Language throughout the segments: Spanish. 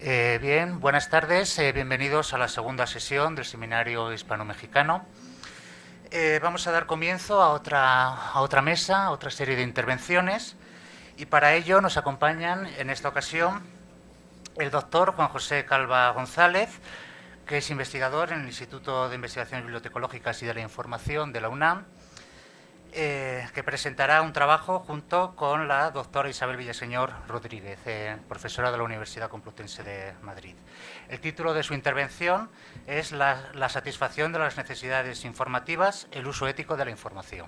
Bien, buenas tardes, bienvenidos a la segunda sesión del Seminario Hispano-Mexicano. Vamos a dar comienzo a otra mesa, a otra serie de intervenciones, y para ello nos acompañan en esta ocasión el doctor Juan José Calva González, que es investigador en el Instituto de Investigaciones Bibliotecológicas y de la Información de la UNAM, que presentará un trabajo junto con la doctora Isabel Villaseñor Rodríguez, profesora de la Universidad Complutense de Madrid. El título de su intervención es la satisfacción de las necesidades informativas, el uso ético de la información.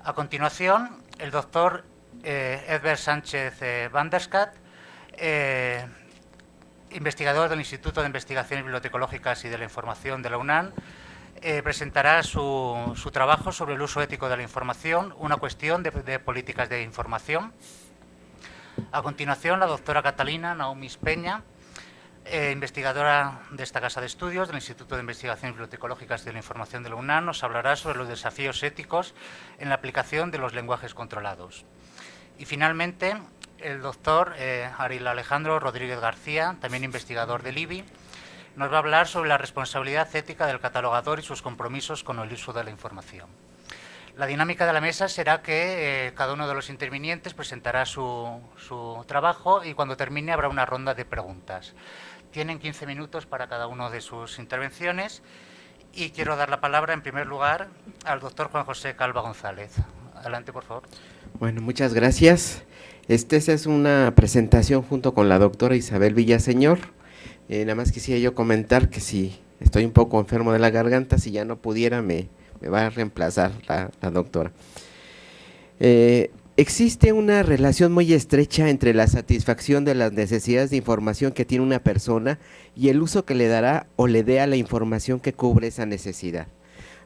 A continuación, el doctor Edbert Sánchez van der Schat, investigador del Instituto de Investigaciones Bibliotecológicas y de la Información de la UNAM, presentará su trabajo sobre el uso ético de la información, una cuestión de políticas de información. A continuación, la doctora Catalina Naumis Peña, investigadora de esta casa de estudios del Instituto de Investigaciones Bibliotecológicas y de la Información de la UNAM, nos hablará sobre los desafíos éticos en la aplicación de los lenguajes controlados. Y finalmente, el doctor Ariel Alejandro Rodríguez García, también investigador del IBI, nos va a hablar sobre la responsabilidad ética del catalogador y sus compromisos con el uso de la información. La dinámica de la mesa será que cada uno de los intervinientes presentará su trabajo y cuando termine habrá una ronda de preguntas. Tienen 15 minutos para cada una de sus intervenciones y quiero dar la palabra en primer lugar al doctor Juan José Calva González. Adelante, por favor. Bueno, muchas gracias. Esta es una presentación junto con la doctora Isabel Villaseñor. Nada más quisiera yo comentar que si estoy un poco enfermo de la garganta, si ya no pudiera me va a reemplazar la doctora. Existe una relación muy estrecha entre la satisfacción de las necesidades de información que tiene una persona y el uso que le dará o le dé a la información que cubre esa necesidad.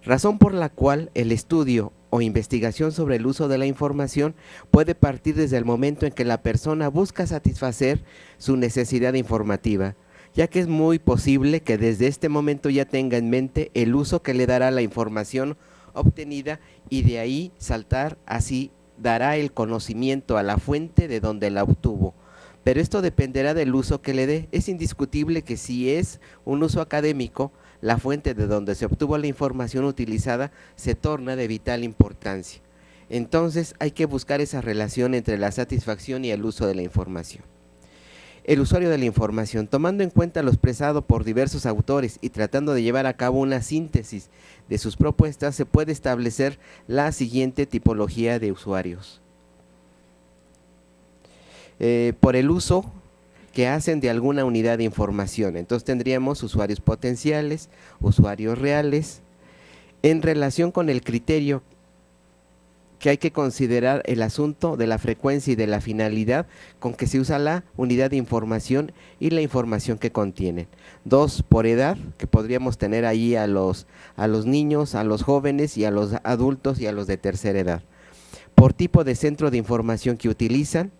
Razón por la cual el estudio o investigación sobre el uso de la información puede partir desde el momento en que la persona busca satisfacer su necesidad informativa, ya que es muy posible que desde este momento ya tenga en mente el uso que le dará la información obtenida y de ahí saltar, así dará el conocimiento a la fuente de donde la obtuvo. Pero esto dependerá del uso que le dé. Es indiscutible que si es un uso académico, la fuente de donde se obtuvo la información utilizada se torna de vital importancia. Entonces hay que buscar esa relación entre la satisfacción y el uso de la información. El usuario de la información, tomando en cuenta lo expresado por diversos autores y tratando de llevar a cabo una síntesis de sus propuestas, se puede establecer la siguiente tipología de usuarios. Por el uso que hacen de alguna unidad de información. Entonces tendríamos usuarios potenciales, usuarios reales, en relación con el criterio que hay que considerar el asunto de la frecuencia y de la finalidad con que se usa la unidad de información y la información que contienen. 2, por edad, que podríamos tener ahí a los niños, a los jóvenes y a los adultos y a los de tercera edad. Por tipo de centro de información que utilizan,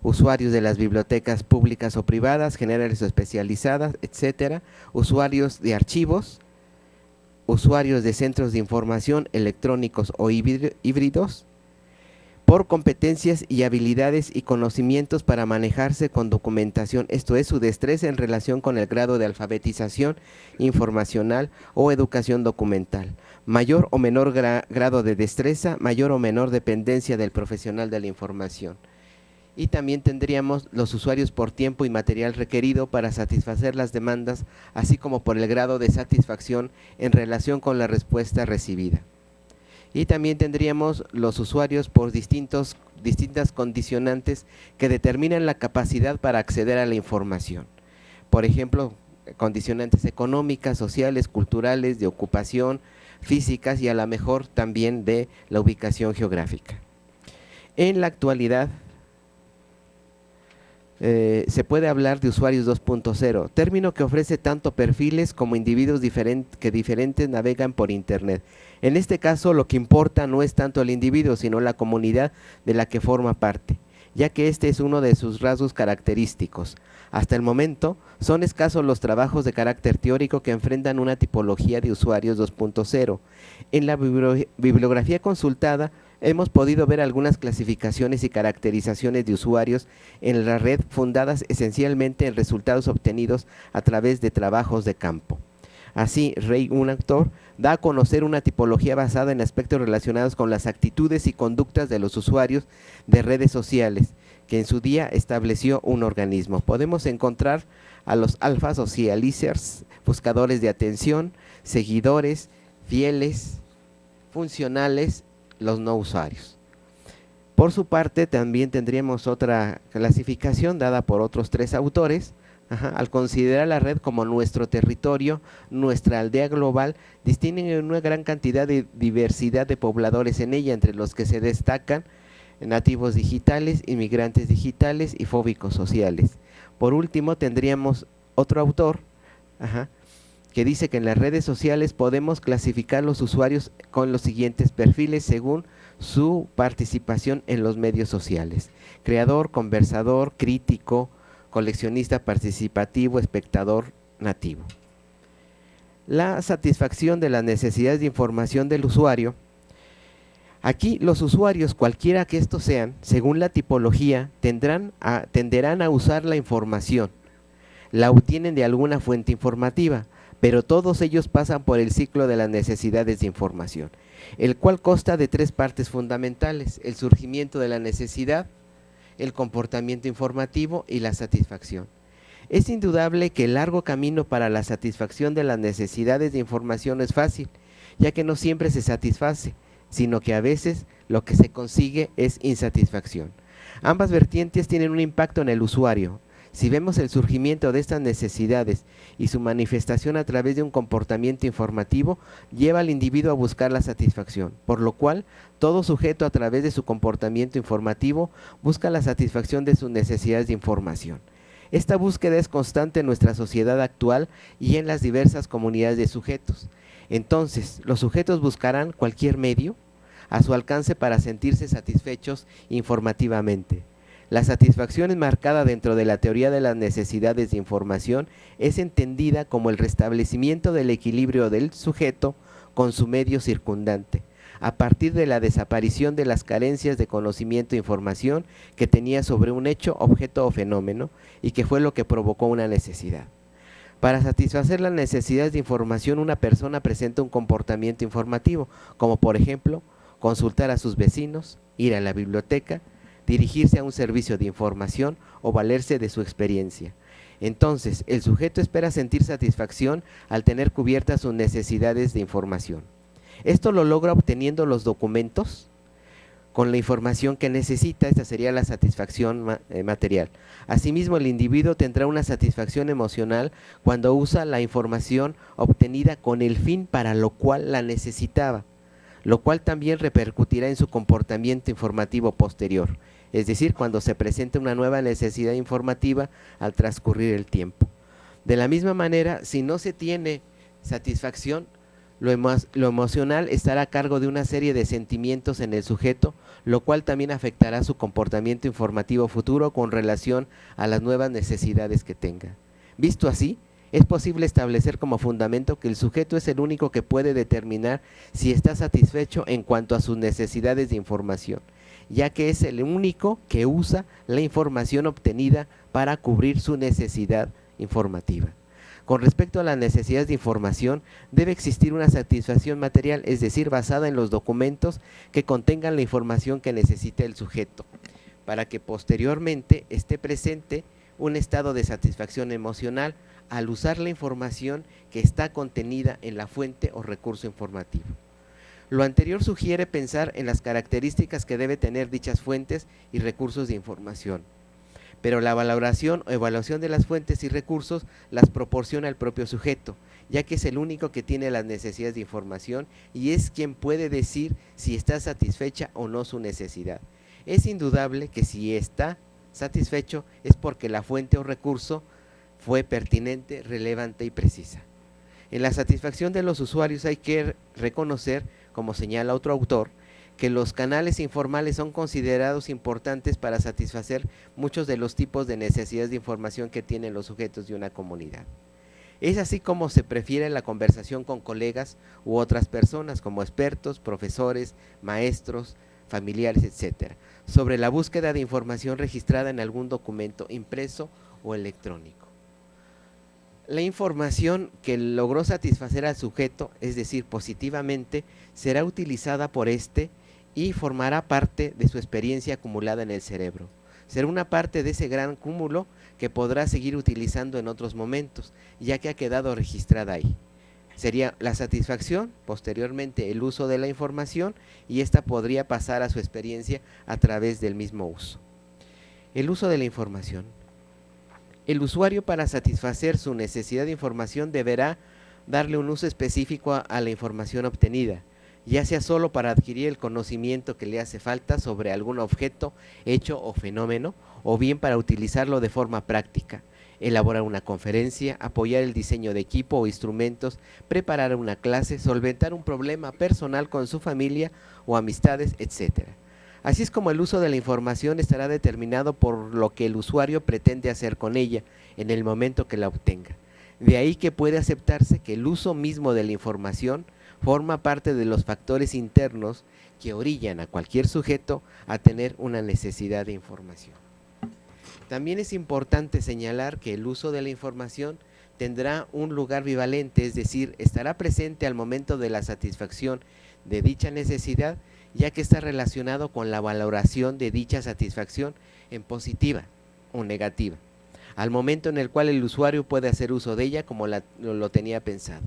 usuarios de las bibliotecas públicas o privadas, generales o especializadas, etcétera, usuarios de archivos, usuarios de centros de información electrónicos o híbridos, por competencias y habilidades y conocimientos para manejarse con documentación, esto es su destreza en relación con el grado de alfabetización informacional o educación documental, mayor o menor grado de destreza, mayor o menor dependencia del profesional de la información. Y también tendríamos los usuarios por tiempo y material requerido para satisfacer las demandas, así como por el grado de satisfacción en relación con la respuesta recibida. Y también tendríamos los usuarios por distintas condicionantes que determinan la capacidad para acceder a la información. Por ejemplo, condicionantes económicas, sociales, culturales, de ocupación, físicas y a lo mejor también de la ubicación geográfica. En la actualidad, se puede hablar de usuarios 2.0, término que ofrece tanto perfiles como individuos que diferentes navegan por internet. En este caso lo que importa no es tanto el individuo, sino la comunidad de la que forma parte, ya que este es uno de sus rasgos característicos. Hasta el momento son escasos los trabajos de carácter teórico que enfrentan una tipología de usuarios 2.0. En la bibliografía consultada hemos podido ver algunas clasificaciones y caracterizaciones de usuarios en la red fundadas esencialmente en resultados obtenidos a través de trabajos de campo. Así, Rey, un autor, da a conocer una tipología basada en aspectos relacionados con las actitudes y conductas de los usuarios de redes sociales, que en su día estableció un organismo. Podemos encontrar a los alpha socializers, buscadores de atención, seguidores, fieles, funcionales, los no usuarios. Por su parte, también tendríamos otra clasificación dada por otros 3 autores. Al considerar la red como nuestro territorio, nuestra aldea global, distinguen una gran cantidad de diversidad de pobladores en ella, entre los que se destacan nativos digitales, inmigrantes digitales y fóbicos sociales. Por último, tendríamos otro autor que dice que en las redes sociales podemos clasificar los usuarios con los siguientes perfiles según su participación en los medios sociales: creador, conversador, crítico, coleccionista participativo, espectador nativo. La satisfacción de las necesidades de información del usuario. Aquí los usuarios, cualquiera que estos sean, según la tipología, tenderán a usar la información. La obtienen de alguna fuente informativa, pero todos ellos pasan por el ciclo de las necesidades de información, el cual consta de 3 partes fundamentales: el surgimiento de la necesidad, el comportamiento informativo y la satisfacción. Es indudable que el largo camino para la satisfacción de las necesidades de información es fácil, ya que no siempre se satisface, sino que a veces lo que se consigue es insatisfacción. Ambas vertientes tienen un impacto en el usuario. Si vemos el surgimiento de estas necesidades y su manifestación a través de un comportamiento informativo, lleva al individuo a buscar la satisfacción, por lo cual todo sujeto a través de su comportamiento informativo busca la satisfacción de sus necesidades de información. Esta búsqueda es constante en nuestra sociedad actual y en las diversas comunidades de sujetos. Entonces, los sujetos buscarán cualquier medio a su alcance para sentirse satisfechos informativamente. La satisfacción enmarcada dentro de la teoría de las necesidades de información es entendida como el restablecimiento del equilibrio del sujeto con su medio circundante, a partir de la desaparición de las carencias de conocimiento e información que tenía sobre un hecho, objeto o fenómeno, y que fue lo que provocó una necesidad. Para satisfacer las necesidades de información, una persona presenta un comportamiento informativo, como por ejemplo, consultar a sus vecinos, ir a la biblioteca, dirigirse a un servicio de información o valerse de su experiencia. Entonces, el sujeto espera sentir satisfacción al tener cubiertas sus necesidades de información. Esto lo logra obteniendo los documentos con la información que necesita. Esta sería la satisfacción material. Asimismo, el individuo tendrá una satisfacción emocional cuando usa la información obtenida con el fin para lo cual la necesitaba, lo cual también repercutirá en su comportamiento informativo posterior, es decir, cuando se presente una nueva necesidad informativa al transcurrir el tiempo. De la misma manera, si no se tiene satisfacción, lo emocional estará a cargo de una serie de sentimientos en el sujeto, lo cual también afectará su comportamiento informativo futuro con relación a las nuevas necesidades que tenga. Visto así, es posible establecer como fundamento que el sujeto es el único que puede determinar si está satisfecho en cuanto a sus necesidades de información, ya que es el único que usa la información obtenida para cubrir su necesidad informativa. Con respecto a las necesidades de información, debe existir una satisfacción material, es decir, basada en los documentos que contengan la información que necesita el sujeto, para que posteriormente esté presente un estado de satisfacción emocional al usar la información que está contenida en la fuente o recurso informativo. Lo anterior sugiere pensar en las características que debe tener dichas fuentes y recursos de información, pero la valoración o evaluación de las fuentes y recursos las proporciona el propio sujeto, ya que es el único que tiene las necesidades de información y es quien puede decir si está satisfecha o no su necesidad. Es indudable que si está satisfecho es porque la fuente o recurso fue pertinente, relevante y precisa. En la satisfacción de los usuarios hay que reconocer, como señala otro autor, que los canales informales son considerados importantes para satisfacer muchos de los tipos de necesidades de información que tienen los sujetos de una comunidad. Es así como se prefiere la conversación con colegas u otras personas como expertos, profesores, maestros, familiares, etcétera, sobre la búsqueda de información registrada en algún documento impreso o electrónico. La información que logró satisfacer al sujeto, es decir, positivamente, será utilizada por éste y formará parte de su experiencia acumulada en el cerebro. Será una parte de ese gran cúmulo que podrá seguir utilizando en otros momentos, ya que ha quedado registrada ahí. Sería la satisfacción, posteriormente el uso de la información, y esta podría pasar a su experiencia a través del mismo uso. El uso de la información. El usuario, para satisfacer su necesidad de información, deberá darle un uso específico a la información obtenida, ya sea solo para adquirir el conocimiento que le hace falta sobre algún objeto, hecho o fenómeno, o bien para utilizarlo de forma práctica, elaborar una conferencia, apoyar el diseño de equipo o instrumentos, preparar una clase, solventar un problema personal con su familia o amistades, etc. Así es como el uso de la información estará determinado por lo que el usuario pretende hacer con ella en el momento que la obtenga. De ahí que puede aceptarse que el uso mismo de la información forma parte de los factores internos que orillan a cualquier sujeto a tener una necesidad de información. También es importante señalar que el uso de la información tendrá un lugar bivalente, es decir, estará presente al momento de la satisfacción de dicha necesidad, ya que está relacionado con la valoración de dicha satisfacción en positiva o negativa, al momento en el cual el usuario puede hacer uso de ella como lo tenía pensado,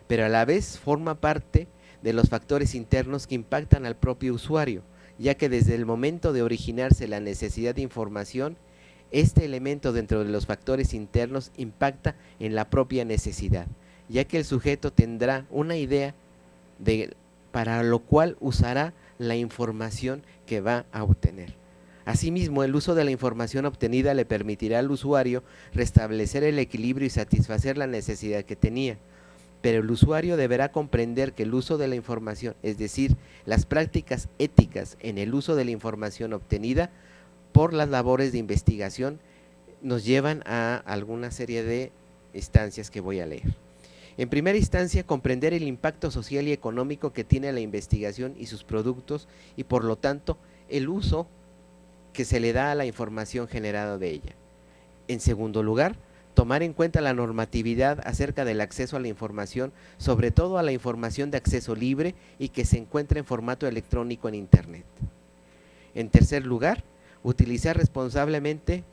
pero a la vez forma parte de los factores internos que impactan al propio usuario, ya que desde el momento de originarse la necesidad de información, este elemento dentro de los factores internos impacta en la propia necesidad, ya que el sujeto tendrá una idea para lo cual usará la información que va a obtener. Asimismo, el uso de la información obtenida le permitirá al usuario restablecer el equilibrio y satisfacer la necesidad que tenía, pero el usuario deberá comprender que el uso de la información, es decir, las prácticas éticas en el uso de la información obtenida por las labores de investigación, nos llevan a alguna serie de instancias que voy a leer. En primera instancia, comprender el impacto social y económico que tiene la investigación y sus productos y por lo tanto el uso que se le da a la información generada de ella. En segundo lugar, tomar en cuenta la normatividad acerca del acceso a la información, sobre todo a la información de acceso libre y que se encuentra en formato electrónico en Internet. En tercer lugar, utilizar responsablemente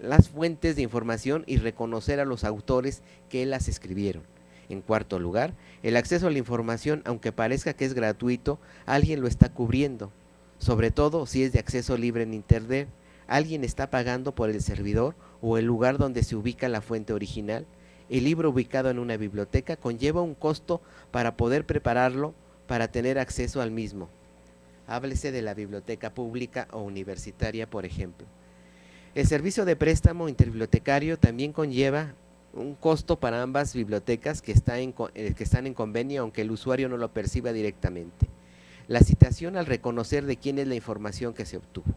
las fuentes de información y reconocer a los autores que las escribieron. En cuarto lugar, el acceso a la información, aunque parezca que es gratuito, alguien lo está cubriendo, sobre todo si es de acceso libre en Internet. Alguien está pagando por el servidor o el lugar donde se ubica la fuente original. El libro ubicado en una biblioteca conlleva un costo para poder prepararlo para tener acceso al mismo. Háblese de la biblioteca pública o universitaria, por ejemplo. El servicio de préstamo interbibliotecario también conlleva un costo para ambas bibliotecas que están en convenio, aunque el usuario no lo perciba directamente. La citación al reconocer de quién es la información que se obtuvo.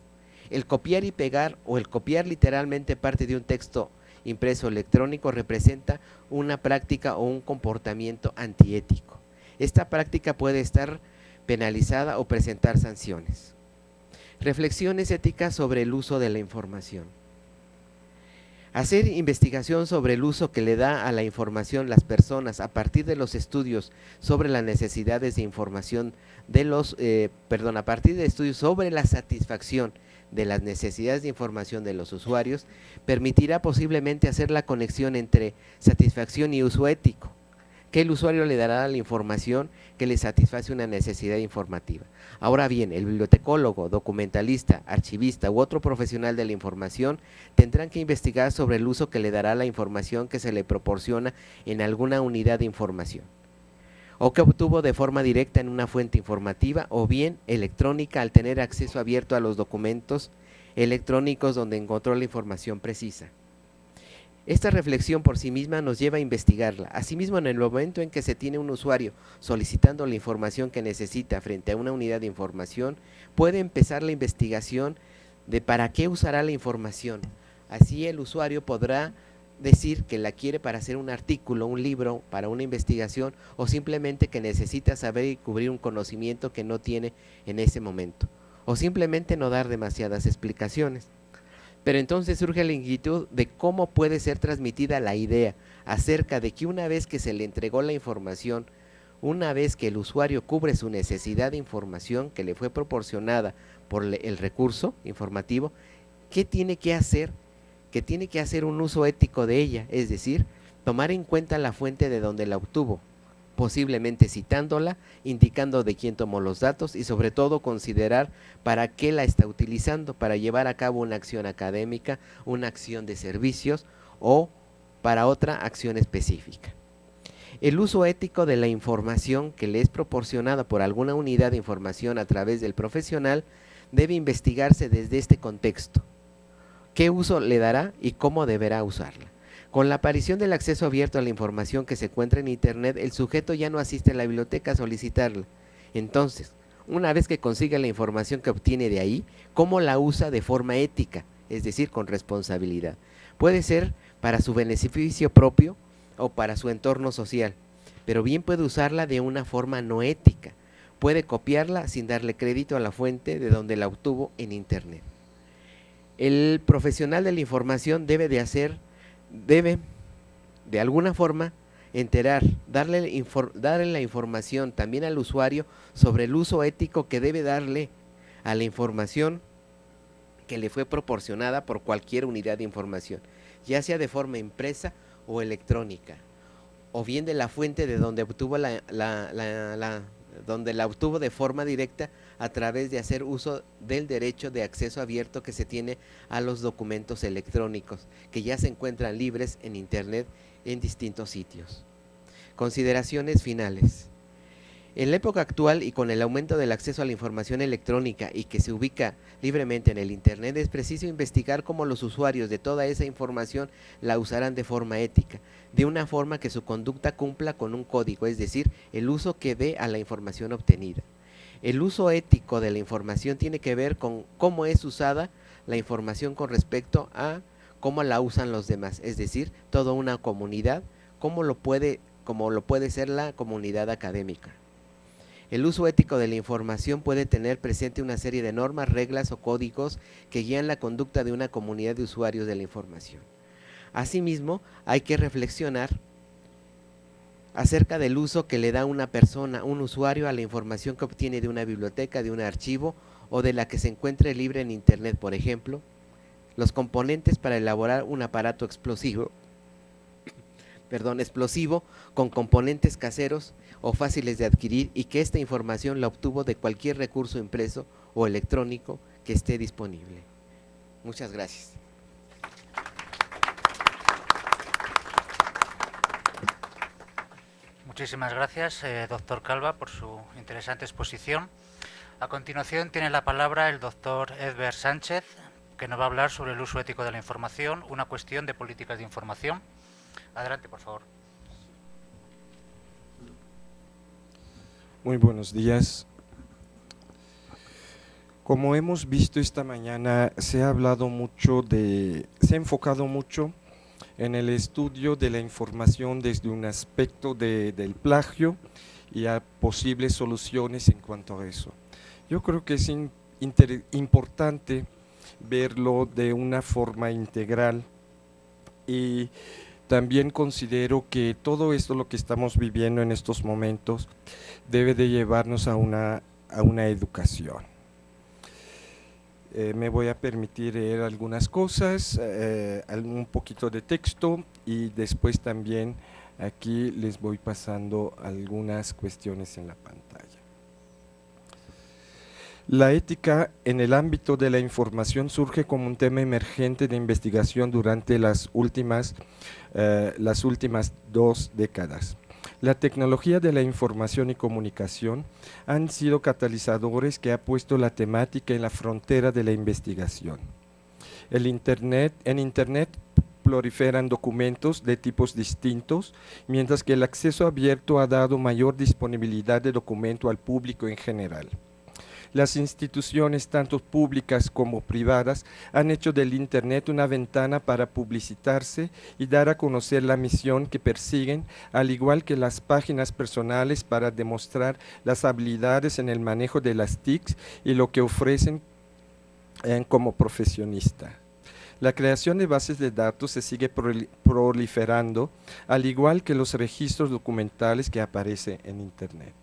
El copiar y pegar o el copiar literalmente parte de un texto impreso electrónico representa una práctica o un comportamiento antiético. Esta práctica puede estar penalizada o presentar sanciones. Reflexiones éticas sobre el uso de la información. Hacer investigación sobre el uso que le da a la información las personas a partir de los estudios sobre las necesidades de información a partir de estudios sobre la satisfacción de las necesidades de información de los usuarios, permitirá posiblemente hacer la conexión entre satisfacción y uso ético, que el usuario le dará la información que le satisface una necesidad informativa. Ahora bien, el bibliotecólogo, documentalista, archivista u otro profesional de la información tendrán que investigar sobre el uso que le dará la información que se le proporciona en alguna unidad de información, o que obtuvo de forma directa en una fuente informativa o bien electrónica al tener acceso abierto a los documentos electrónicos donde encontró la información precisa. Esta reflexión por sí misma nos lleva a investigarla. Asimismo, en el momento en que se tiene un usuario solicitando la información que necesita frente a una unidad de información, puede empezar la investigación de para qué usará la información. Así el usuario podrá decir que la quiere para hacer un artículo, un libro, para una investigación, o simplemente que necesita saber y cubrir un conocimiento que no tiene en ese momento. o simplemente no dar demasiadas explicaciones. Pero entonces surge la inquietud de cómo puede ser transmitida la idea acerca de que una vez que se le entregó la información, una vez que el usuario cubre su necesidad de información que le fue proporcionada por el recurso informativo, ¿qué tiene que hacer? Que tiene que hacer un uso ético de ella, es decir, tomar en cuenta la fuente de donde la obtuvo, posiblemente citándola, indicando de quién tomó los datos y sobre todo considerar para qué la está utilizando, para llevar a cabo una acción académica, una acción de servicios o para otra acción específica. El uso ético de la información que le es proporcionada por alguna unidad de información a través del profesional debe investigarse desde este contexto. ¿Qué uso le dará y cómo deberá usarla? Con la aparición del acceso abierto a la información que se encuentra en Internet, el sujeto ya no asiste a la biblioteca a solicitarla. Entonces, una vez que consigue la información que obtiene de ahí, ¿cómo la usa de forma ética? Es decir, con responsabilidad. Puede ser para su beneficio propio o para su entorno social, pero bien puede usarla de una forma no ética. Puede copiarla sin darle crédito a la fuente de donde la obtuvo en Internet. El profesional de la información debe de alguna forma darle la información también al usuario sobre el uso ético que debe darle a la información que le fue proporcionada por cualquier unidad de información, ya sea de forma impresa o electrónica, o bien de la fuente de donde obtuvo donde la obtuvo de forma directa a través de hacer uso del derecho de acceso abierto que se tiene a los documentos electrónicos, que ya se encuentran libres en Internet en distintos sitios. Consideraciones finales. En la época actual y con el aumento del acceso a la información electrónica y que se ubica libremente en el Internet, es preciso investigar cómo los usuarios de toda esa información la usarán de forma ética, de una forma que su conducta cumpla con un código, es decir, el uso que dé a la información obtenida. El uso ético de la información tiene que ver con cómo es usada la información con respecto a cómo la usan los demás, es decir, toda una comunidad, como lo puede ser la comunidad académica. El uso ético de la información puede tener presente una serie de normas, reglas o códigos que guían la conducta de una comunidad de usuarios de la información. Asimismo, hay que reflexionar acerca del uso que le da una persona, un usuario, a la información que obtiene de una biblioteca, de un archivo o de la que se encuentre libre en Internet, por ejemplo, los componentes para elaborar un aparato explosivo con componentes caseros o fáciles de adquirir y que esta información la obtuvo de cualquier recurso impreso o electrónico que esté disponible. Muchas gracias. Muchísimas gracias, doctor Calva, por su interesante exposición. A continuación tiene la palabra el doctor Edber Sánchez, que nos va a hablar sobre el uso ético de la información, una cuestión de políticas de información. Adelante, por favor. Muy buenos días. Como hemos visto esta mañana, se ha enfocado mucho en el estudio de la información desde un aspecto del plagio y a posibles soluciones en cuanto a eso. Yo creo que es importante verlo de una forma integral y también considero que todo esto, lo que estamos viviendo en estos momentos, debe de llevarnos a una educación. Me voy a permitir leer algunas cosas, un poquito de texto y después también aquí les voy pasando algunas cuestiones en la pantalla. La ética en el ámbito de la información surge como un tema emergente de investigación durante las últimas 2 décadas. La tecnología de la información y comunicación han sido catalizadores que ha puesto la temática en la frontera de la investigación. En Internet proliferan documentos de tipos distintos, mientras que el acceso abierto ha dado mayor disponibilidad de documento al público en general. Las instituciones, tanto públicas como privadas, han hecho del Internet una ventana para publicitarse y dar a conocer la misión que persiguen, al igual que las páginas personales para demostrar las habilidades en el manejo de las TICs y lo que ofrecen como profesionista. La creación de bases de datos se sigue proliferando, al igual que los registros documentales que aparecen en Internet.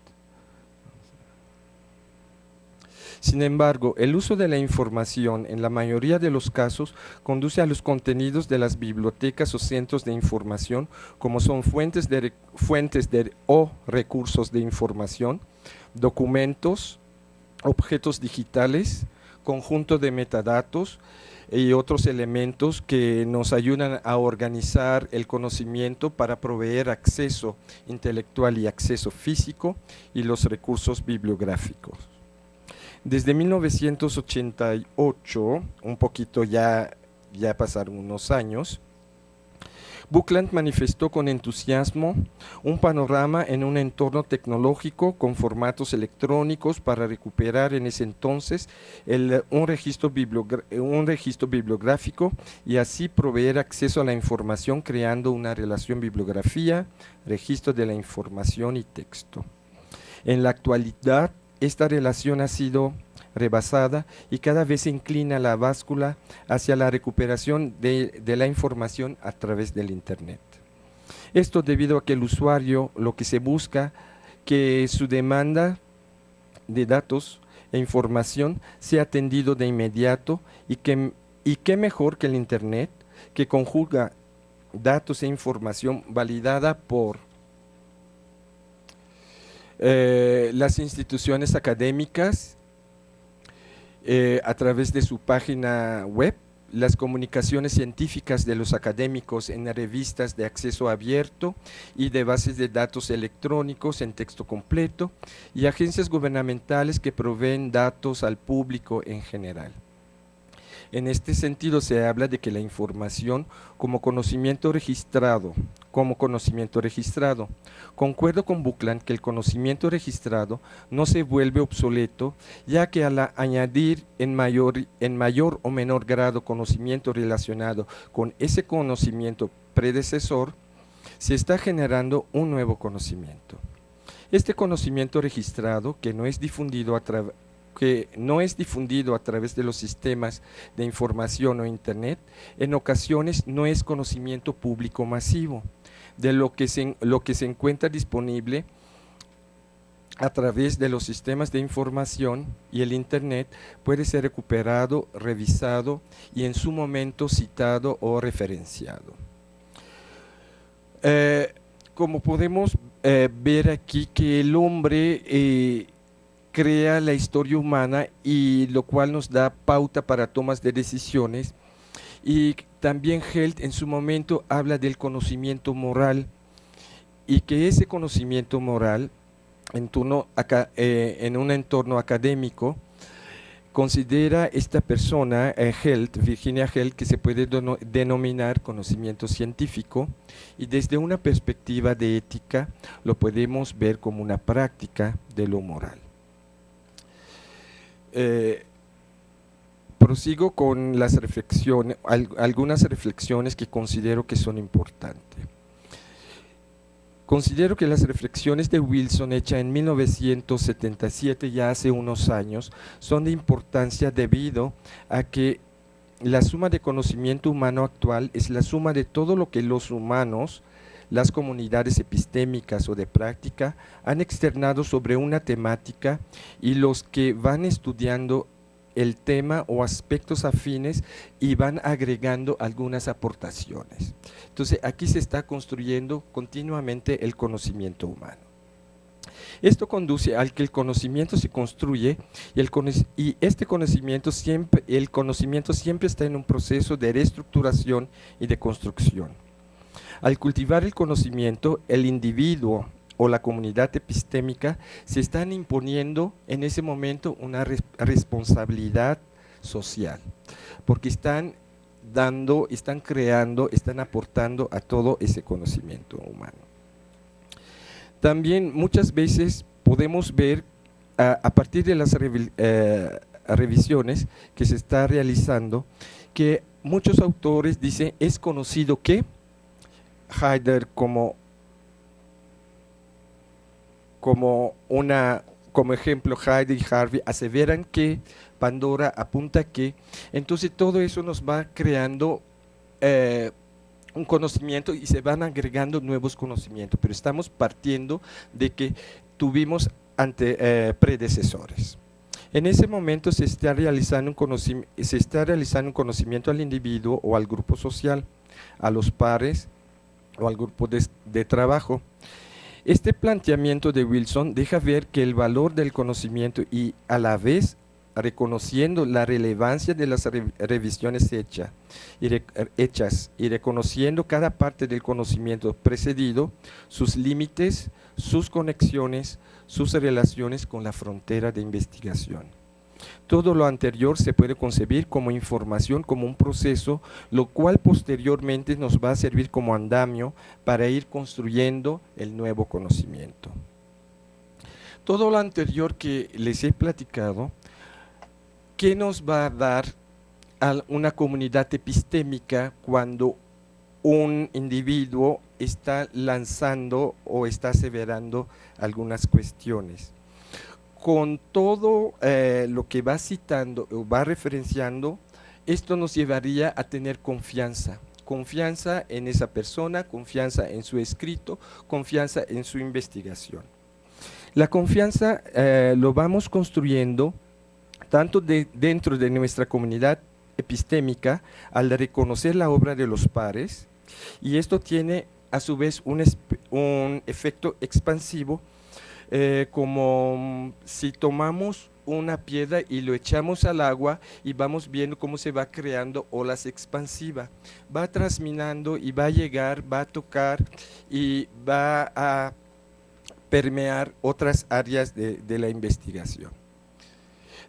Sin embargo, el uso de la información en la mayoría de los casos conduce a los contenidos de las bibliotecas o centros de información, como son fuentes o recursos de información, documentos, objetos digitales, conjunto de metadatos y otros elementos que nos ayudan a organizar el conocimiento para proveer acceso intelectual y acceso físico y los recursos bibliográficos. Desde 1988, un poquito ya pasaron unos años, Buckland manifestó con entusiasmo un panorama en un entorno tecnológico con formatos electrónicos para recuperar en ese entonces un registro bibliográfico y así proveer acceso a la información creando una relación bibliografía, registro de la información y texto. En la actualidad, esta relación ha sido rebasada y cada vez se inclina la báscula hacia la recuperación de la información a través del Internet. Esto debido a que el usuario lo que se busca que su demanda de datos e información sea atendido de inmediato y qué mejor que el Internet que conjuga datos e información validada por las instituciones académicas a través de su página web, las comunicaciones científicas de los académicos en revistas de acceso abierto y de bases de datos electrónicos en texto completo y agencias gubernamentales que proveen datos al público en general. En este sentido se habla de que la información como conocimiento registrado. Concuerdo con Buckland que el conocimiento registrado no se vuelve obsoleto, ya que al añadir en mayor o menor grado conocimiento relacionado con ese conocimiento predecesor, se está generando un nuevo conocimiento. Este conocimiento registrado, que no es difundido a través de los sistemas de información o Internet, en ocasiones no es conocimiento público masivo, de lo que se encuentra disponible a través de los sistemas de información y el Internet puede ser recuperado, revisado y en su momento citado o referenciado. Como podemos ver aquí que el hombre crea la historia humana y lo cual nos da pauta para tomas de decisiones, y también Held en su momento habla del conocimiento moral y que ese conocimiento moral en un entorno académico considera esta persona, Virginia Held, que se puede denominar conocimiento científico y desde una perspectiva de ética lo podemos ver como una práctica de lo moral. Prosigo con las reflexiones, algunas reflexiones que considero que son importantes. Considero que las reflexiones de Wilson hechas en 1977, ya hace unos años, son de importancia debido a que la suma de conocimiento humano actual es la suma de todo lo que los humanos, las comunidades epistémicas o de práctica, han externado sobre una temática y los que van estudiando el tema o aspectos afines y van agregando algunas aportaciones. Entonces, aquí se está construyendo continuamente el conocimiento humano. Esto conduce al que el conocimiento se construye y el conocimiento siempre está en un proceso de reestructuración y de construcción. Al cultivar el conocimiento, el individuo o la comunidad epistémica se están imponiendo en ese momento una responsabilidad social, porque están creando, están aportando a todo ese conocimiento humano. También muchas veces podemos ver a partir de las revisiones que se está realizando, que muchos autores dicen, es conocido que Heidegger como ejemplo, Heidegger y Harvey aseveran que, Pandora apunta que, entonces todo eso nos va creando un conocimiento y se van agregando nuevos conocimientos, pero estamos partiendo de que tuvimos predecesores. En ese momento se está realizando un conocimiento al individuo o al grupo social, a los pares o al grupo de trabajo. Este planteamiento de Wilson deja ver que el valor del conocimiento y a la vez reconociendo la relevancia de las revisiones hechas y reconociendo cada parte del conocimiento precedido, sus límites, sus conexiones, sus relaciones con la frontera de investigación. Todo lo anterior se puede concebir como información, como un proceso, lo cual posteriormente nos va a servir como andamio para ir construyendo el nuevo conocimiento. Todo lo anterior que les he platicado, ¿qué nos va a dar a una comunidad epistémica cuando un individuo está lanzando o está aseverando algunas cuestiones? Con todo lo que va citando o va referenciando, esto nos llevaría a tener confianza en esa persona, confianza en su escrito, confianza en su investigación. La confianza lo vamos construyendo tanto dentro de nuestra comunidad epistémica al reconocer la obra de los pares, y esto tiene a su vez un efecto expansivo, como si tomamos una piedra y lo echamos al agua y vamos viendo cómo se va creando olas expansivas, va transminando y va a llegar, va a tocar y va a permear otras áreas de la investigación.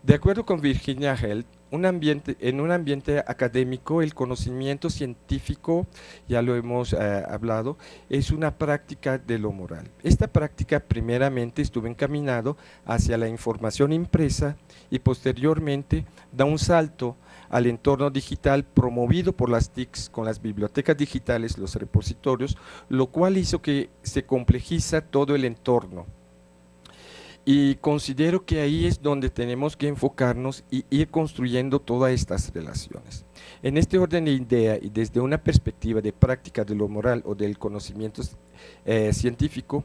De acuerdo con Virginia Held, en un ambiente académico, el conocimiento científico, ya lo hemos hablado, es una práctica de lo moral. Esta práctica primeramente estuvo encaminado hacia la información impresa y posteriormente da un salto al entorno digital promovido por las TICs con las bibliotecas digitales, los repositorios, lo cual hizo que se complejiza todo el entorno. Y considero que ahí es donde tenemos que enfocarnos y ir construyendo todas estas relaciones. En este orden de idea y desde una perspectiva de práctica de lo moral o del conocimiento científico,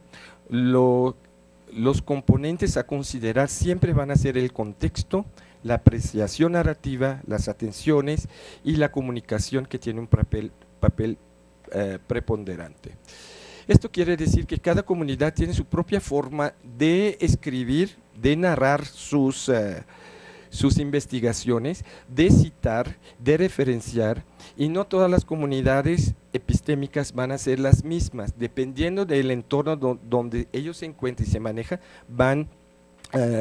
los componentes a considerar siempre van a ser el contexto, la apreciación narrativa, las atenciones y la comunicación, que tiene un papel preponderante. Esto quiere decir que cada comunidad tiene su propia forma de escribir, de narrar sus investigaciones, de citar, de referenciar, y no todas las comunidades epistémicas van a ser las mismas. Dependiendo del entorno donde ellos se encuentran y se manejan, van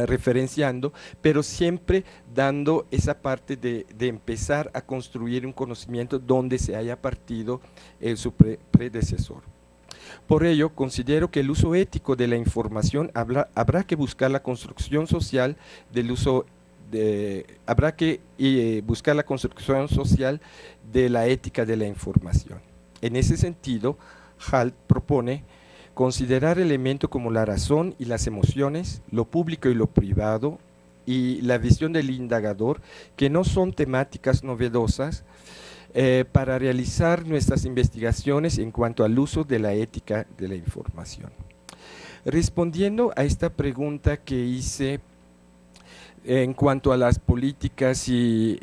referenciando, pero siempre dando esa parte de empezar a construir un conocimiento donde se haya partido su predecesor. Por ello, considero que el uso ético de la información habrá que buscar la construcción social del uso buscar la construcción social de la ética de la información. En ese sentido, Hall propone considerar elementos como la razón y las emociones, lo público y lo privado, y la visión del indagador, que no son temáticas novedosas, para realizar nuestras investigaciones en cuanto al uso de la ética de la información. Respondiendo a esta pregunta que hice en cuanto a las políticas y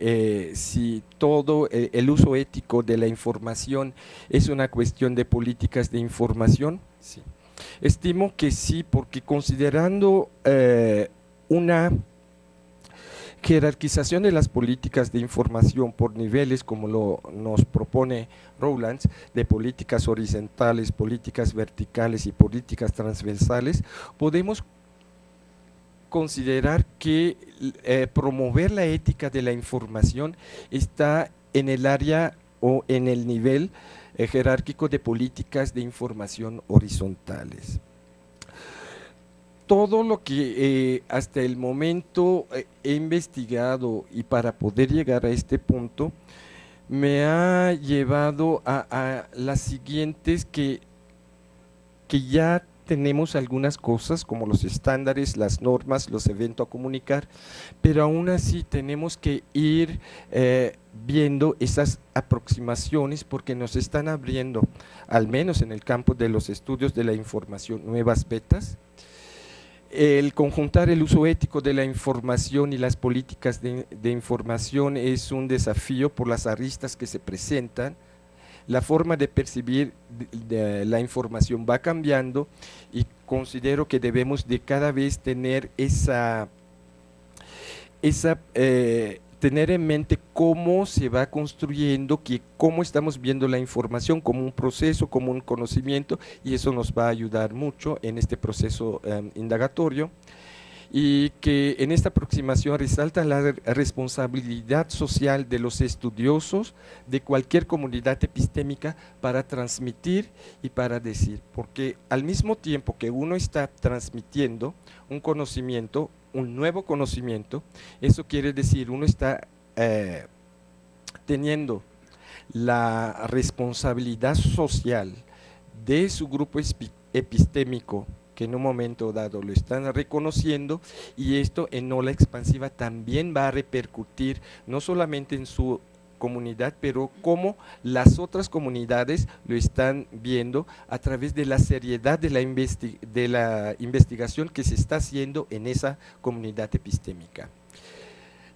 si todo el uso ético de la información es una cuestión de políticas de información, sí. Estimo que sí, porque considerando una jerarquización de las políticas de información por niveles, como nos propone Rowlands, de políticas horizontales, políticas verticales y políticas transversales, podemos considerar que promover la ética de la información está en el área o en el nivel jerárquico de políticas de información horizontales. todo lo que hasta el momento he investigado y para poder llegar a este punto, me ha llevado a las siguientes que ya tenemos algunas cosas como los estándares, las normas, los eventos a comunicar, pero aún así tenemos que ir viendo esas aproximaciones porque nos están abriendo, al menos en el campo de los estudios de la información, nuevas vetas. El conjuntar el uso ético de la información y las políticas de información es un desafío por las aristas que se presentan. La forma de percibir la información va cambiando y considero que debemos de cada vez tener tener en mente cómo se va construyendo, cómo estamos viendo la información como un proceso, como un conocimiento, y eso nos va a ayudar mucho en este proceso indagatorio. Y que en esta aproximación resalta la responsabilidad social de los estudiosos de cualquier comunidad epistémica para transmitir y para decir, porque al mismo tiempo que uno está transmitiendo un conocimiento, un nuevo conocimiento, eso quiere decir uno está teniendo la responsabilidad social de su grupo epistémico, que en un momento dado lo están reconociendo, y esto en Ola Expansiva también va a repercutir no solamente en su comunidad, pero como las otras comunidades lo están viendo a través de la seriedad de la investigación que se está haciendo en esa comunidad epistémica.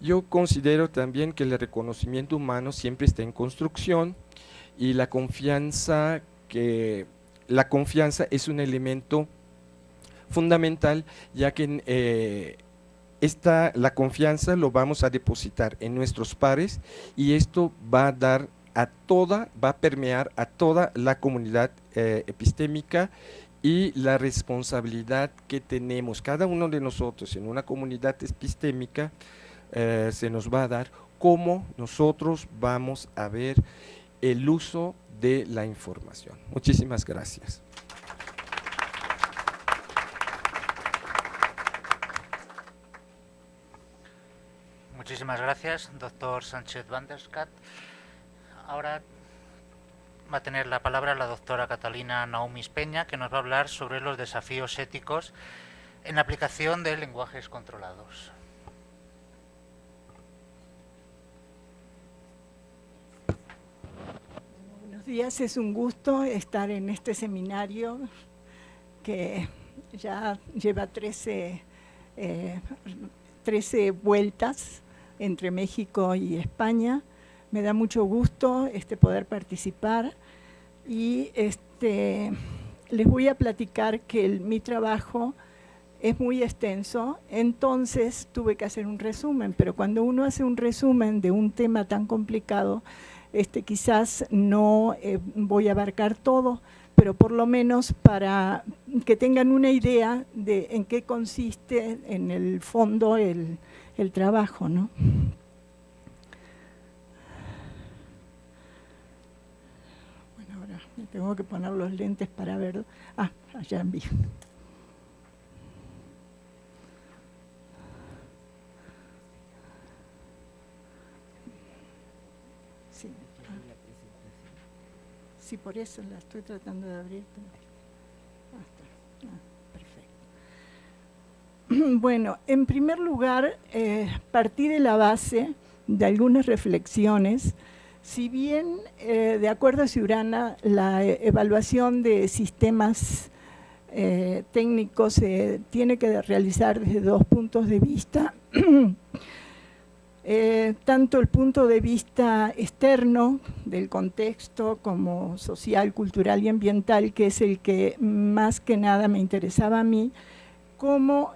Yo considero también que el reconocimiento humano siempre está en construcción y la confianza es un elemento fundamental, ya que la confianza lo vamos a depositar en nuestros pares y esto va a permear a toda la comunidad epistémica, y la responsabilidad que tenemos cada uno de nosotros en una comunidad epistémica se nos va a dar cómo nosotros vamos a ver el uso de la información. Muchísimas gracias. Muchísimas gracias, doctor Sánchez van der Schat. Ahora va a tener la palabra la doctora Catalina Naumis Peña, que nos va a hablar sobre los desafíos éticos en la aplicación de lenguajes controlados. Buenos días, es un gusto estar en este seminario que ya lleva 13 vueltas entre México y España. Me da mucho gusto poder participar y les voy a platicar que mi trabajo es muy extenso, entonces tuve que hacer un resumen, pero cuando uno hace un resumen de un tema tan complicado, quizás no voy a abarcar todo, pero por lo menos para que tengan una idea de en qué consiste en el fondo el trabajo, ¿no? Bueno, ahora me tengo que poner los lentes para verlo. Ah, allá vi. Sí. Sí, por eso la estoy tratando de abrir. Perfecto. Bueno, en primer lugar, partí de la base de algunas reflexiones. Si bien, de acuerdo a Ciurana, la evaluación de sistemas técnicos se tiene que realizar desde dos puntos de vista, tanto el punto de vista externo del contexto como social, cultural y ambiental, que es el que más que nada me interesaba a mí, como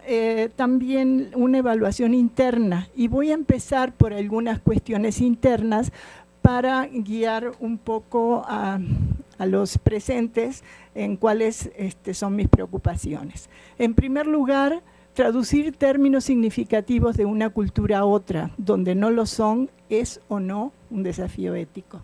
también una evaluación interna. Y voy a empezar por algunas cuestiones internas para guiar un poco a los presentes en cuáles son mis preocupaciones. En primer lugar, traducir términos significativos de una cultura a otra, donde no lo son, es o no un desafío ético.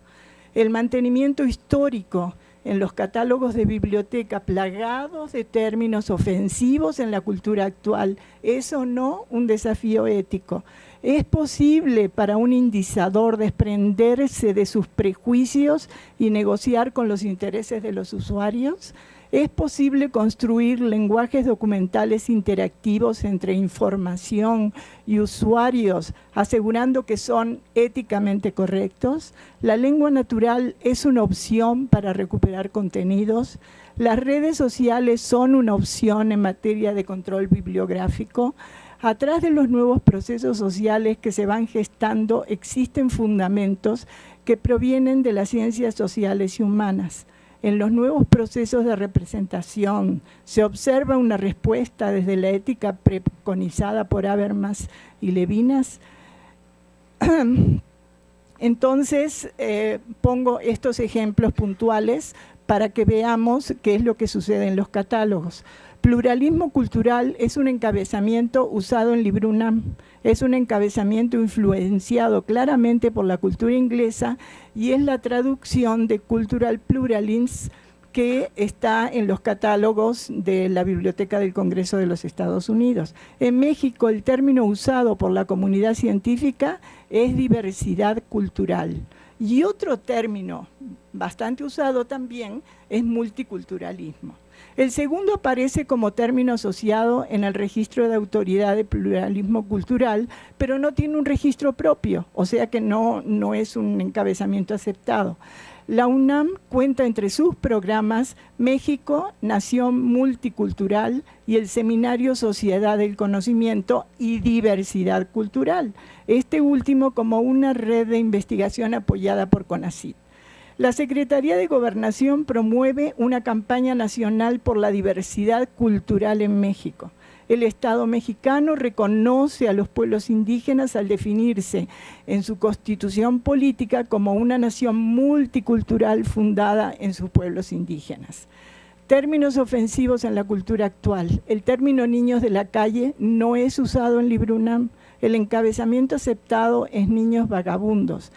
El mantenimiento histórico en los catálogos de biblioteca plagados de términos ofensivos en la cultura actual. ¿Es o no un desafío ético? ¿Es posible para un indizador desprenderse de sus prejuicios y negociar con los intereses de los usuarios? ¿Es posible construir lenguajes documentales interactivos entre información y usuarios, asegurando que son éticamente correctos? ¿La lengua natural es una opción para recuperar contenidos? ¿Las redes sociales son una opción en materia de control bibliográfico? Atrás de los nuevos procesos sociales que se van gestando existen fundamentos que provienen de las ciencias sociales y humanas. En los nuevos procesos de representación se observa una respuesta desde la ética preconizada por Habermas y Levinas. Entonces, pongo estos ejemplos puntuales para que veamos qué es lo que sucede en los catálogos. Pluralismo cultural es un encabezamiento usado en Librunam, es un encabezamiento influenciado claramente por la cultura inglesa y es la traducción de Cultural Pluralism que está en los catálogos de la Biblioteca del Congreso de los Estados Unidos. En México, el término usado por la comunidad científica es diversidad cultural. Y otro término bastante usado también es multiculturalismo. El segundo aparece como término asociado en el registro de autoridad de pluralismo cultural, pero no tiene un registro propio, o sea que no es un encabezamiento aceptado. La UNAM cuenta entre sus programas México, Nación Multicultural y el Seminario Sociedad del Conocimiento y Diversidad Cultural, este último como una red de investigación apoyada por CONACYT. La Secretaría de Gobernación promueve una campaña nacional por la diversidad cultural en México. El Estado mexicano reconoce a los pueblos indígenas al definirse en su constitución política como una nación multicultural fundada en sus pueblos indígenas. Términos ofensivos en la cultura actual. El término niños de la calle no es usado en Librunam. El encabezamiento aceptado es niños vagabundos.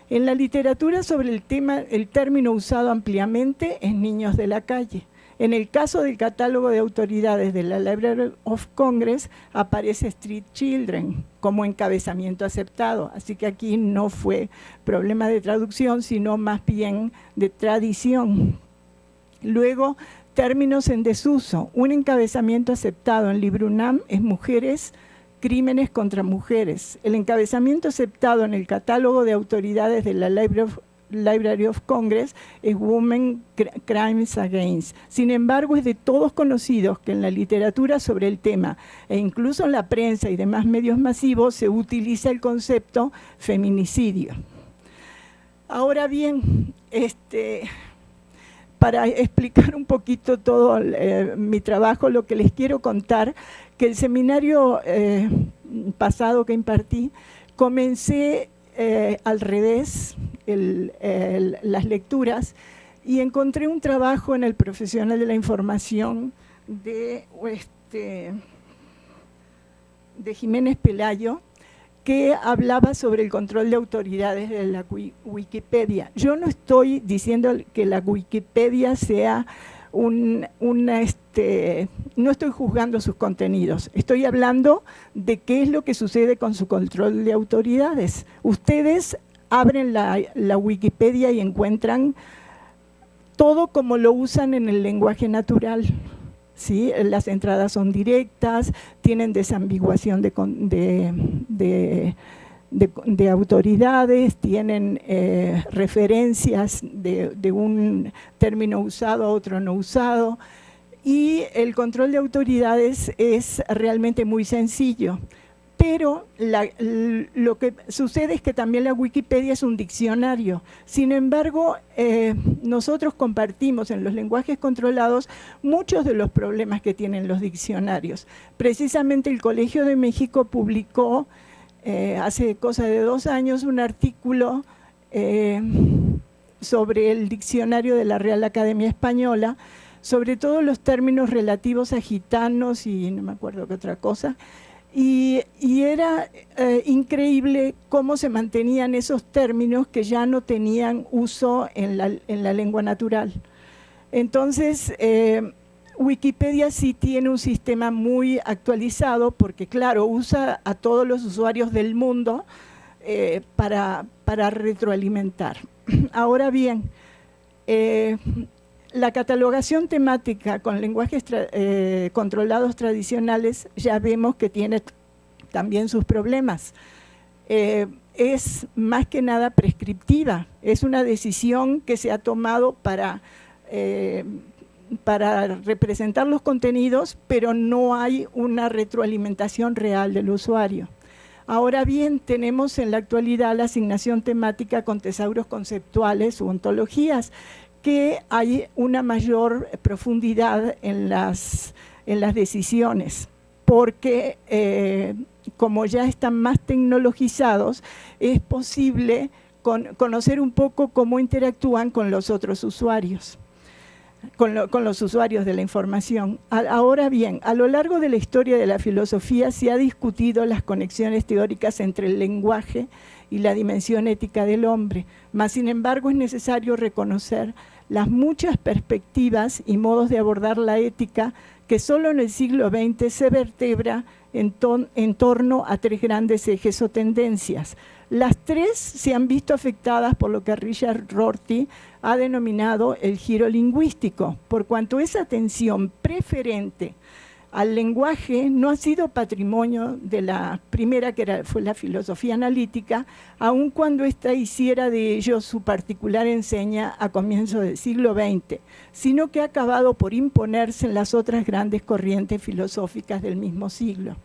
En la literatura sobre el tema, el término usado ampliamente es niños de la calle. En el caso del catálogo de autoridades de la Library of Congress aparece Street Children como encabezamiento aceptado, así que aquí no fue problema de traducción, sino más bien de tradición. Luego, términos en desuso. Un encabezamiento aceptado en Librunam es mujeres, crímenes contra mujeres. El encabezamiento aceptado en el catálogo de autoridades de la Library of Congress es Women Crimes Against. Sin embargo, es de todos conocidos que en la literatura sobre el tema e incluso en la prensa y demás medios masivos se utiliza el concepto feminicidio. Ahora bien, para explicar un poquito todo mi trabajo, lo que les quiero contar, que el seminario pasado que impartí, comencé al revés las lecturas y encontré un trabajo en el Profesional de la Información de Jiménez Pelayo, que hablaba sobre el control de autoridades de la Wikipedia. Yo no estoy diciendo que la Wikipedia sea no estoy juzgando sus contenidos, estoy hablando de qué es lo que sucede con su control de autoridades. Ustedes abren la Wikipedia y encuentran todo como lo usan en el lenguaje natural. ¿Sí? Las entradas son directas, tienen desambiguación de autoridades, tienen referencias de un término usado a otro no usado, y el control de autoridades es realmente muy sencillo. Pero lo que sucede es que también la Wikipedia es un diccionario. Sin embargo, nosotros compartimos en los lenguajes controlados muchos de los problemas que tienen los diccionarios. Precisamente el Colegio de México publicó hace cosa de 2 años un artículo sobre el diccionario de la Real Academia Española, sobre todo los términos relativos a gitanos y no me acuerdo qué otra cosa. Y era increíble cómo se mantenían esos términos que ya no tenían uso en la lengua natural. Entonces, Wikipedia sí tiene un sistema muy actualizado porque, claro, usa a todos los usuarios del mundo para retroalimentar. Ahora bien, la catalogación temática con lenguajes controlados tradicionales ya vemos que tiene también sus problemas. Es más que nada prescriptiva, es una decisión que se ha tomado para representar los contenidos, pero no hay una retroalimentación real del usuario. Ahora bien, tenemos en la actualidad la asignación temática con tesauros conceptuales u ontologías, que hay una mayor profundidad en las decisiones, porque como ya están más tecnologizados, es posible conocer un poco cómo interactúan con los otros usuarios. Con los usuarios de la información. Ahora bien, a lo largo de la historia de la filosofía se ha discutido las conexiones teóricas entre el lenguaje y la dimensión ética del hombre, mas sin embargo es necesario reconocer las muchas perspectivas y modos de abordar la ética que solo en el siglo XX se vertebra en torno a tres grandes ejes o tendencias. Las tres se han visto afectadas por lo que Richard Rorty ha denominado el giro lingüístico, por cuanto esa atención preferente al lenguaje no ha sido patrimonio de la primera, fue la filosofía analítica, aun cuando ésta hiciera de ello su particular enseña a comienzos del siglo XX, sino que ha acabado por imponerse en las otras grandes corrientes filosóficas del mismo siglo.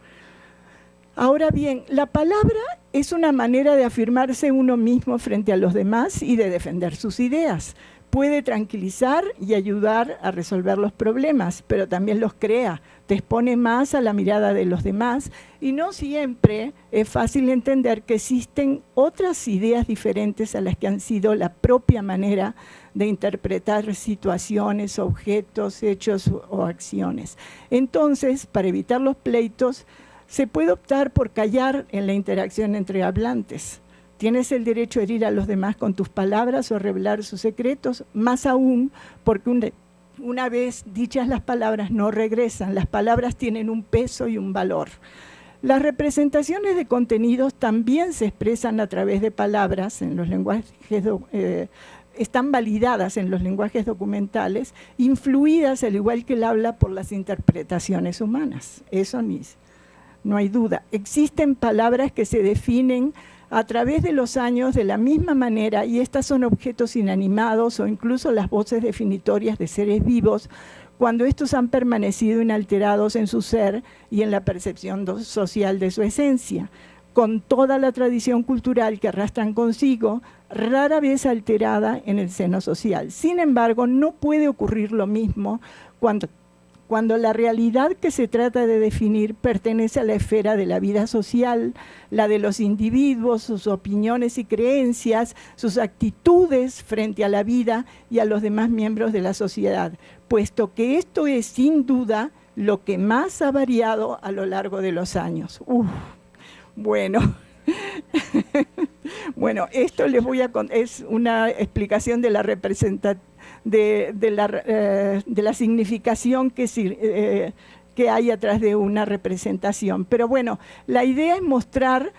Ahora bien, la palabra es una manera de afirmarse uno mismo frente a los demás y de defender sus ideas. Puede tranquilizar y ayudar a resolver los problemas, pero también los crea, te expone más a la mirada de los demás y no siempre es fácil entender que existen otras ideas diferentes a las que han sido la propia manera de interpretar situaciones, objetos, hechos o acciones. Entonces, para evitar los pleitos, se puede optar por callar en la interacción entre hablantes. Tienes el derecho a herir a los demás con tus palabras o revelar sus secretos, más aún porque una vez dichas las palabras no regresan, las palabras tienen un peso y un valor. Las representaciones de contenidos también se expresan a través de palabras en los lenguajes están validadas en los lenguajes documentales, influidas al igual que el habla por las interpretaciones humanas. Eso no hay duda. Existen palabras que se definen a través de los años de la misma manera y estas son objetos inanimados o incluso las voces definitorias de seres vivos cuando estos han permanecido inalterados en su ser y en la percepción social de su esencia, con toda la tradición cultural que arrastran consigo, rara vez alterada en el seno social. Sin embargo, no puede ocurrir lo mismo cuando la realidad que se trata de definir pertenece a la esfera de la vida social, la de los individuos, sus opiniones y creencias, sus actitudes frente a la vida y a los demás miembros de la sociedad, puesto que esto es sin duda lo que más ha variado a lo largo de los años. Bueno, bueno, esto les voy a contar, es una explicación de la representación. De la significación que hay atrás de una representación. Pero bueno, la idea es mostrar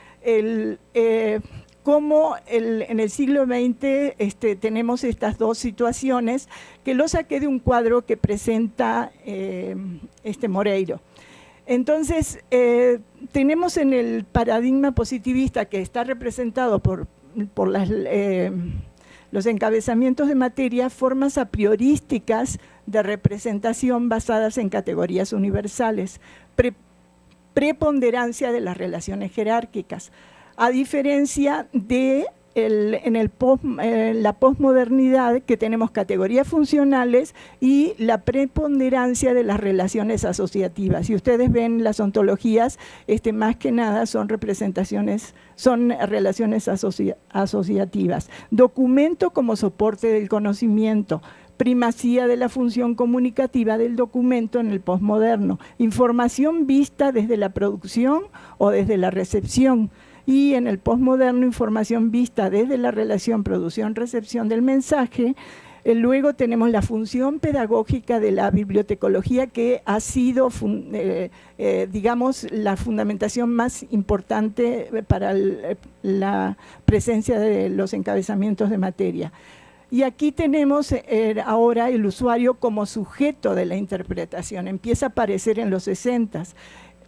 cómo en el siglo XX tenemos estas dos situaciones que lo saqué de un cuadro que presenta Moreiro. Entonces, tenemos en el paradigma positivista que está representado por los encabezamientos de materia, formas a priorísticas de representación basadas en categorías universales, preponderancia de las relaciones jerárquicas, a diferencia de la posmodernidad, que tenemos categorías funcionales y la preponderancia de las relaciones asociativas. Si ustedes ven las ontologías, más que nada son representaciones, son relaciones asociativas. Documento como soporte del conocimiento, primacía de la función comunicativa del documento en el posmoderno, información vista desde la producción o desde la recepción, y en el posmoderno información vista desde la relación producción-recepción del mensaje, Luego tenemos la función pedagógica de la bibliotecología, que ha sido, digamos, la fundamentación más importante para la presencia de los encabezamientos de materia. Y aquí tenemos ahora el usuario como sujeto de la interpretación, empieza a aparecer en los 60s.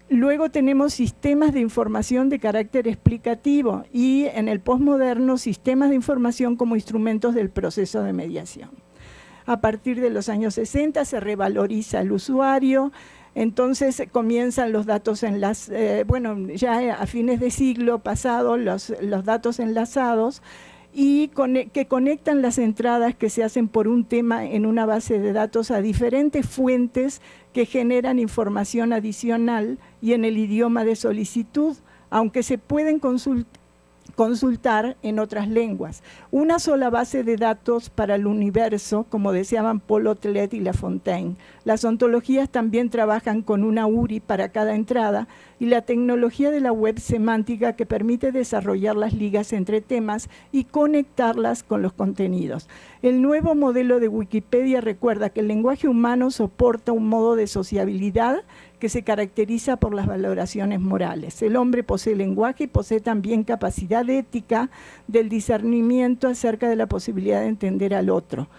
Luego tenemos sistemas de información de carácter explicativo y en el posmoderno sistemas de información como instrumentos del proceso de mediación. A partir de los años 60 se revaloriza el usuario, entonces comienzan los datos bueno, ya a fines de siglo pasado los datos enlazados y que conectan las entradas que se hacen por un tema en una base de datos a diferentes fuentes que generan información adicional y en el idioma de solicitud, aunque se pueden consultar en otras lenguas. Una sola base de datos para el universo, como deseaban Paul Otlet y Lafontaine. Las ontologías también trabajan con una URI para cada entrada y la tecnología de la web semántica que permite desarrollar las ligas entre temas y conectarlas con los contenidos. El nuevo modelo de Wikipedia recuerda que el lenguaje humano soporta un modo de sociabilidad que se caracteriza por las valoraciones morales. El hombre posee lenguaje y posee también capacidad ética del discernimiento acerca de la posibilidad de entender al otro.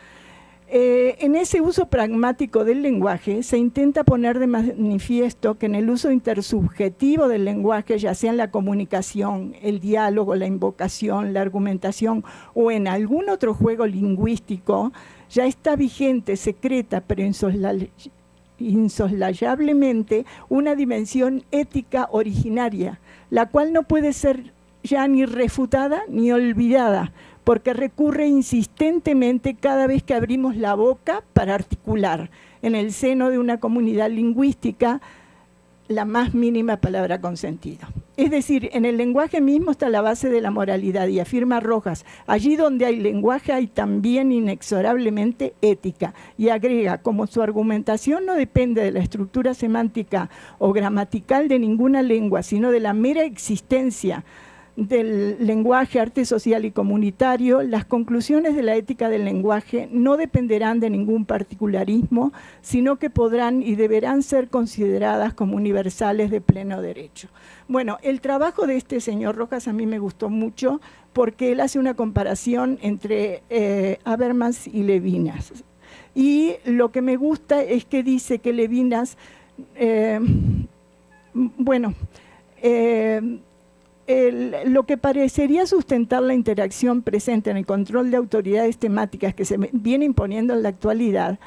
En ese uso pragmático del lenguaje se intenta poner de manifiesto que en el uso intersubjetivo del lenguaje, ya sea en la comunicación, el diálogo, la invocación, la argumentación o en algún otro juego lingüístico, ya está vigente, secreta, pero insoslayablemente una dimensión ética originaria, la cual no puede ser ya ni refutada ni olvidada, porque recurre insistentemente cada vez que abrimos la boca para articular en el seno de una comunidad lingüística la más mínima palabra con sentido. Es decir, en el lenguaje mismo está la base de la moralidad y afirma Rojas, allí donde hay lenguaje hay también inexorablemente ética, y agrega, como su argumentación no depende de la estructura semántica o gramatical de ninguna lengua, sino de la mera existencia del lenguaje, arte social y comunitario, las conclusiones de la ética del lenguaje no dependerán de ningún particularismo, sino que podrán y deberán ser consideradas como universales de pleno derecho. Bueno, el trabajo de este señor Rojas a mí me gustó mucho porque él hace una comparación entre Habermas y Levinas. Y lo que me gusta es que dice que Levinas, lo que parecería sustentar la interacción presente en el control de autoridades temáticas que se viene imponiendo en la actualidad,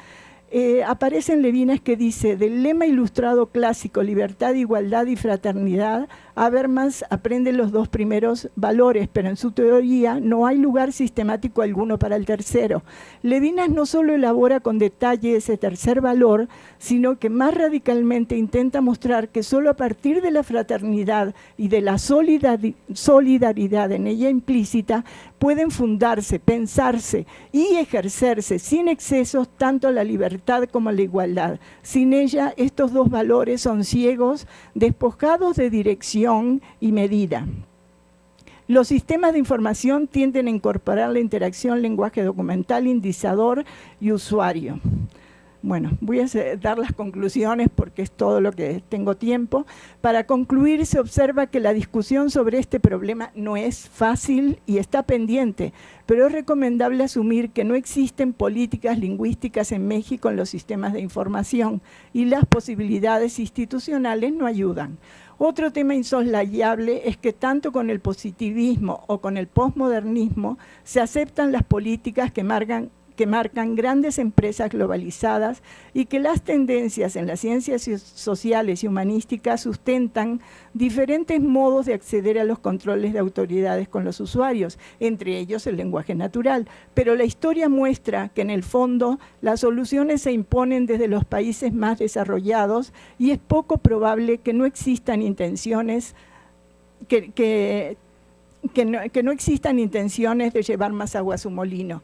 aparece en Levinas, que dice, del lema ilustrado clásico, libertad, igualdad y fraternidad, Habermas aprende los dos primeros valores, pero en su teoría no hay lugar sistemático alguno para el tercero. Levinas no solo elabora con detalle ese tercer valor, sino que más radicalmente intenta mostrar que solo a partir de la fraternidad y de la solidaridad en ella implícita pueden fundarse, pensarse y ejercerse sin excesos tanto la libertad como la igualdad. Sin ella, estos dos valores son ciegos, despojados de dirección y medida. Los sistemas de información tienden a incorporar la interacción lenguaje documental, indizador y usuario. Bueno, voy a dar las conclusiones porque es todo lo que tengo tiempo. Para concluir, se observa que la discusión sobre este problema no es fácil y está pendiente, pero es recomendable asumir que no existen políticas lingüísticas en México en los sistemas de información y las posibilidades institucionales no ayudan. Otro tema insoslayable es que tanto con el positivismo o con el posmodernismo se aceptan las políticas que marcan grandes empresas globalizadas y que las tendencias en las ciencias sociales y humanísticas sustentan diferentes modos de acceder a los controles de autoridades con los usuarios, entre ellos el lenguaje natural. Pero la historia muestra que en el fondo las soluciones se imponen desde los países más desarrollados y es poco probable que no existan intenciones que no existan intenciones de llevar más agua a su molino.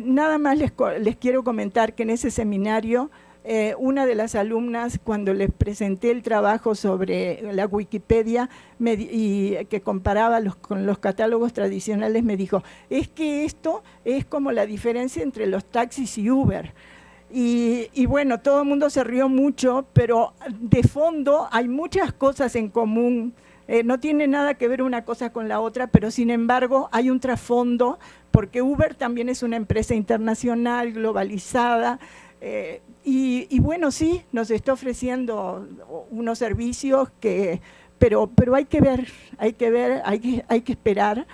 Nada más les quiero comentar que en ese seminario una de las alumnas, cuando les presenté el trabajo sobre la Wikipedia y que comparaba con los catálogos tradicionales, me dijo, es que esto es como la diferencia entre los taxis y Uber. Y bueno, todo el mundo se rió mucho, pero de fondo hay muchas cosas en común. No tiene nada que ver una cosa con la otra, pero sin embargo hay un trasfondo, porque Uber también es una empresa internacional, globalizada, y bueno, sí, nos está ofreciendo unos servicios pero hay que ver, hay que esperar,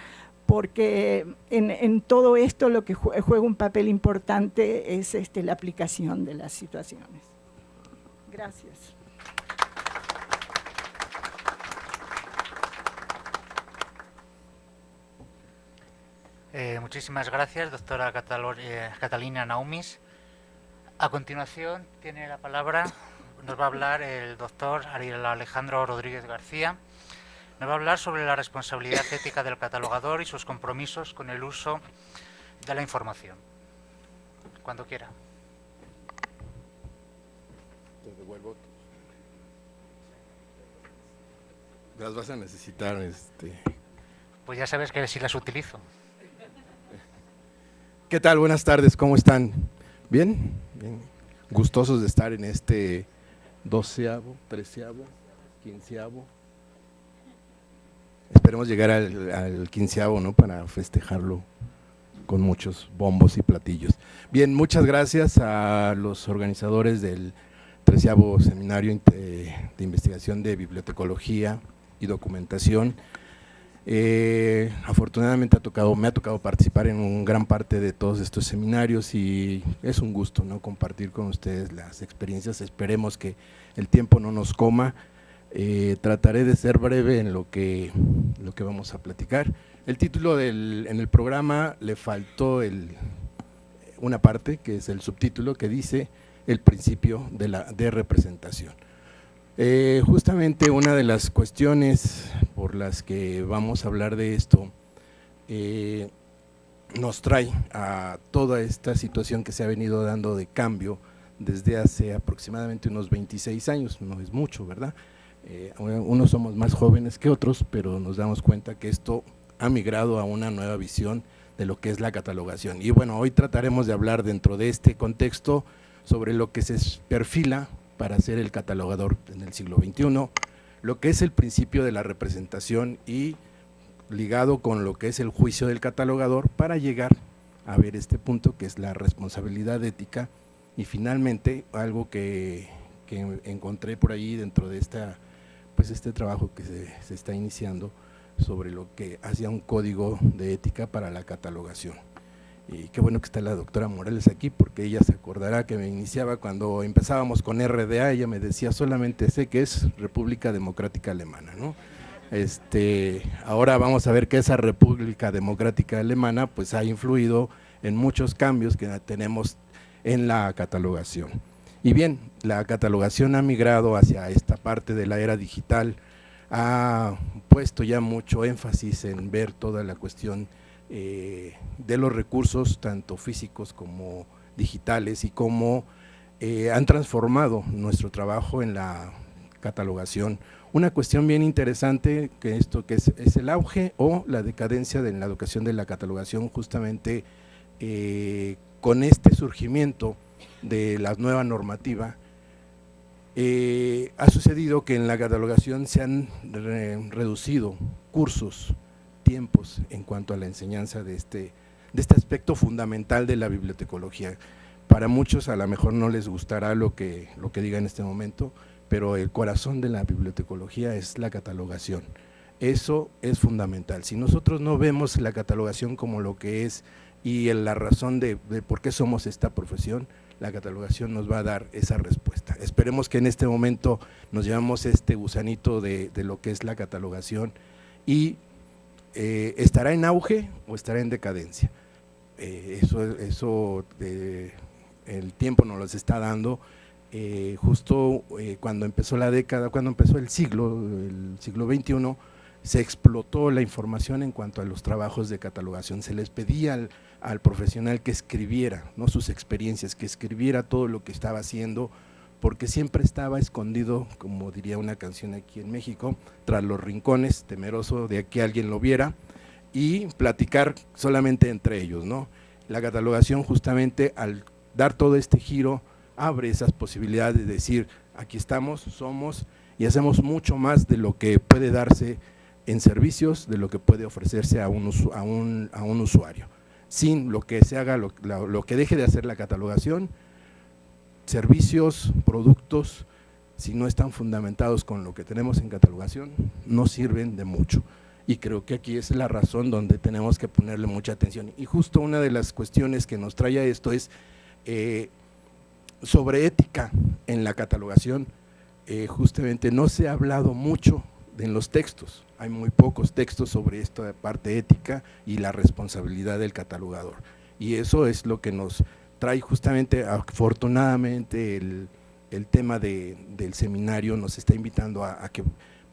porque en todo esto lo que juega un papel importante es la aplicación de las situaciones. Gracias. Muchísimas gracias, doctora Catalina Naumis. A continuación tiene la palabra, nos va a hablar el doctor Ariel Alejandro Rodríguez García. Nos va a hablar sobre la responsabilidad ética del catalogador y sus compromisos con el uso de la información. Cuando quiera. Te devuelvo. Las vas a necesitar. Pues ya sabes que sí las utilizo. ¿Qué tal? Buenas tardes, ¿cómo están? ¿Bien? Bien. Gustosos de estar en este 12º, 13º, 15º. Esperemos llegar al 15º, ¿no? Para festejarlo con muchos bombos y platillos. Bien, muchas gracias a los organizadores del 13º Seminario de Investigación de Bibliotecología y Documentación. Afortunadamente me ha tocado participar en gran parte de todos estos seminarios y es un gusto, ¿no? Compartir con ustedes las experiencias. Esperemos que el tiempo no nos coma. Trataré de ser breve en lo que vamos a platicar. El título en el programa le faltó una parte, que es el subtítulo, que dice el principio de representación. Justamente una de las cuestiones por las que vamos a hablar de esto nos trae a toda esta situación que se ha venido dando de cambio desde hace aproximadamente unos 26 años, no es mucho, ¿verdad? Unos somos más jóvenes que otros, pero nos damos cuenta que esto ha migrado a una nueva visión de lo que es la catalogación. Y bueno, hoy trataremos de hablar dentro de este contexto sobre lo que se perfila para ser el catalogador en el siglo XXI, lo que es el principio de la representación y ligado con lo que es el juicio del catalogador para llegar a ver este punto que es la responsabilidad ética y finalmente algo que encontré por ahí dentro de este trabajo que se está iniciando sobre lo que hacía un código de ética para la catalogación. Y qué bueno que está la doctora Morales aquí, porque ella se acordará que me iniciaba cuando empezábamos con RDA, ella me decía solamente sé que es República Democrática Alemana, ¿no? Ahora vamos a ver que esa República Democrática Alemana pues ha influido en muchos cambios que tenemos en la catalogación. Y bien, la catalogación ha migrado hacia esta parte de la era digital, ha puesto ya mucho énfasis en ver toda la cuestión de los recursos, tanto físicos como digitales, y cómo han transformado nuestro trabajo en la catalogación. Una cuestión bien interesante que es el auge o la decadencia de la educación de la catalogación, justamente con este surgimiento de la nueva normativa. Ha sucedido que en la catalogación se han reducido cursos, tiempos en cuanto a la enseñanza de este aspecto fundamental de la bibliotecología. Para muchos a lo mejor no les gustará lo que diga en este momento, pero el corazón de la bibliotecología es la catalogación. Eso es fundamental. Si nosotros no vemos la catalogación como lo que es y la razón de por qué somos esta profesión, la catalogación nos va a dar esa respuesta. Esperemos que en este momento nos llevamos este gusanito de lo que es la catalogación y ¿estará en auge o estará en decadencia? Eso el tiempo nos los está dando. Justo cuando empezó la década, cuando empezó el siglo XXI, se explotó la información en cuanto a los trabajos de catalogación. Se les pedía al profesional que escribiera, ¿no?, sus experiencias, que escribiera todo lo que estaba haciendo, porque siempre estaba escondido, como diría una canción aquí en México, tras los rincones, temeroso de que alguien lo viera, y platicar solamente entre ellos, ¿no? La catalogación, justamente al dar todo este giro, abre esas posibilidades de decir, aquí estamos, somos y hacemos mucho más de lo que puede darse en servicios, de lo que puede ofrecerse a un usuario, sin lo que se haga, lo que deje de hacer la catalogación. Servicios, productos, si no están fundamentados con lo que tenemos en catalogación, no sirven de mucho. Y creo que aquí es la razón donde tenemos que ponerle mucha atención. Y justo una de las cuestiones que nos trae a esto es sobre ética en la catalogación. Justamente no se ha hablado mucho en los textos, hay muy pocos textos sobre esta parte ética y la responsabilidad del catalogador. Y eso es lo que nos trae justamente, afortunadamente, el tema del seminario nos está invitando a que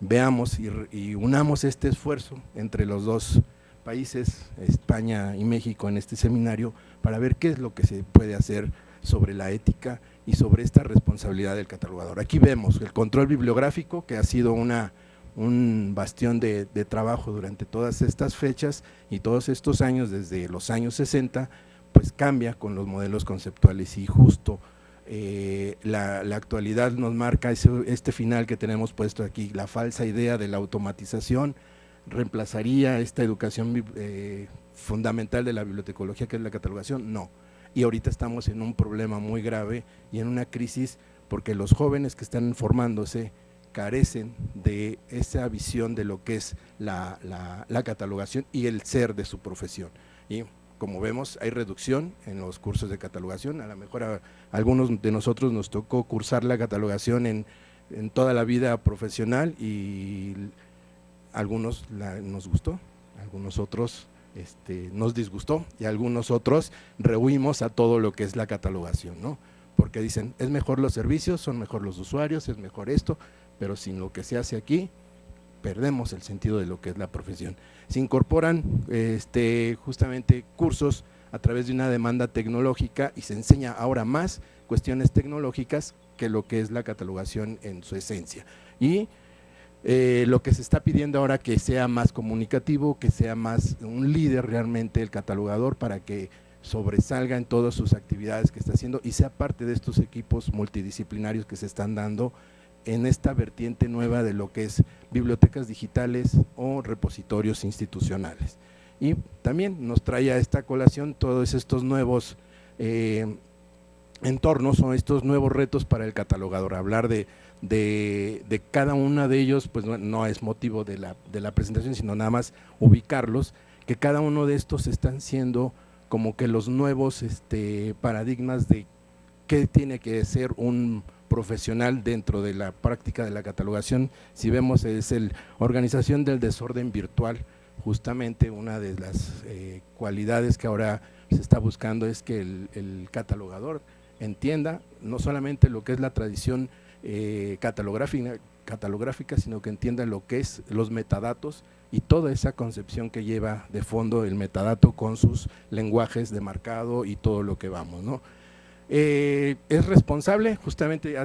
veamos y unamos este esfuerzo entre los dos países, España y México, en este seminario, para ver qué es lo que se puede hacer sobre la ética y sobre esta responsabilidad del catalogador. Aquí vemos el control bibliográfico, que ha sido un bastión de trabajo durante todas estas fechas y todos estos años, desde los años 60, pues cambia con los modelos conceptuales, y justo la actualidad nos marca este final que tenemos puesto aquí. La falsa idea de la automatización reemplazaría esta educación fundamental de la bibliotecología, que es la catalogación. No, y ahorita estamos en un problema muy grave y en una crisis, porque los jóvenes que están formándose carecen de esa visión de lo que es la catalogación y el ser de su profesión. Y como vemos, hay reducción en los cursos de catalogación. A lo mejor a algunos de nosotros nos tocó cursar la catalogación en toda la vida profesional, y algunos nos gustó, algunos otros nos disgustó, y algunos otros rehuimos a todo lo que es la catalogación, ¿no? Porque dicen, es mejor los servicios, son mejor los usuarios, es mejor esto, pero sin lo que se hace aquí, perdemos el sentido de lo que es la profesión. Se incorporan justamente cursos a través de una demanda tecnológica, y se enseña ahora más cuestiones tecnológicas que lo que es la catalogación en su esencia. Y lo que se está pidiendo ahora, que sea más comunicativo, que sea más un líder realmente el catalogador, para que sobresalga en todas sus actividades que está haciendo y sea parte de estos equipos multidisciplinarios que se están dando en esta vertiente nueva de lo que es bibliotecas digitales o repositorios institucionales. Y también nos trae a esta colación todos estos nuevos entornos o estos nuevos retos para el catalogador. Hablar de cada uno de ellos, pues no es motivo de la presentación, sino nada más ubicarlos, que cada uno de estos están siendo como que los nuevos paradigmas de qué tiene que ser un profesional dentro de la práctica de la catalogación. Si vemos, es la organización del desorden virtual. Justamente una de las cualidades que ahora se está buscando es que el catalogador entienda no solamente lo que es la tradición catalográfica, sino que entienda lo que es los metadatos y toda esa concepción que lleva de fondo el metadato con sus lenguajes de marcado y todo lo que vamos, ¿no? Es responsable, justamente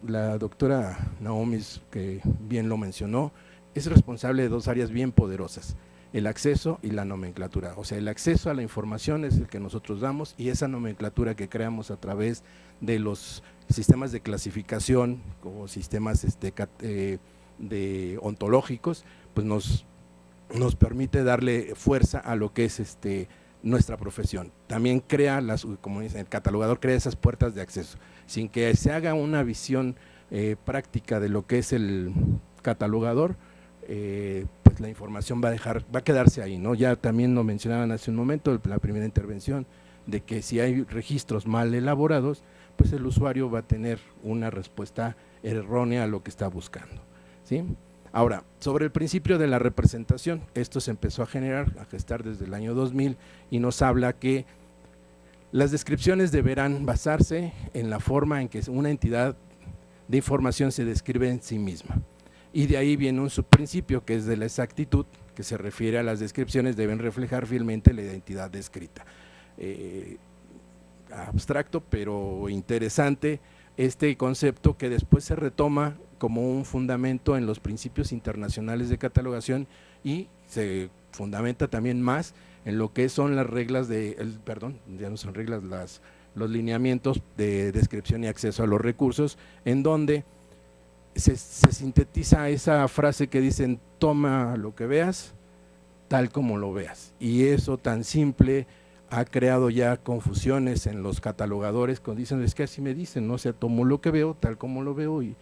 la doctora Naomi, que bien lo mencionó, es responsable de dos áreas bien poderosas: el acceso y la nomenclatura. O sea, el acceso a la información es el que nosotros damos, y esa nomenclatura que creamos a través de los sistemas de clasificación o sistemas de ontológicos, pues nos permite darle fuerza a lo que es nuestra profesión. También crea, como dicen, el catalogador crea esas puertas de acceso, sin que se haga una visión práctica de lo que es el catalogador. Pues la información va a quedarse ahí, ¿no? Ya también lo mencionaban hace un momento, la primera intervención, de que si hay registros mal elaborados, pues el usuario va a tener una respuesta errónea a lo que está buscando, ¿sí? Ahora, sobre el principio de la representación, esto se empezó a gestar desde el año 2000, y nos habla que las descripciones deberán basarse en la forma en que una entidad de información se describe en sí misma. Y de ahí viene un subprincipio, que es de la exactitud, que se refiere a las descripciones deben reflejar fielmente la identidad descrita. abstracto pero interesante este concepto que después se retoma como un fundamento en los principios internacionales de catalogación y se fundamenta también más en lo que son las reglas ya no son reglas, los lineamientos de descripción y acceso a los recursos, en donde se sintetiza esa frase que dicen: toma lo que veas tal como lo veas. Y eso tan simple ha creado ya confusiones en los catalogadores cuando dicen: es que así me dicen, ¿no? O sea, tomo lo que veo tal como lo veo y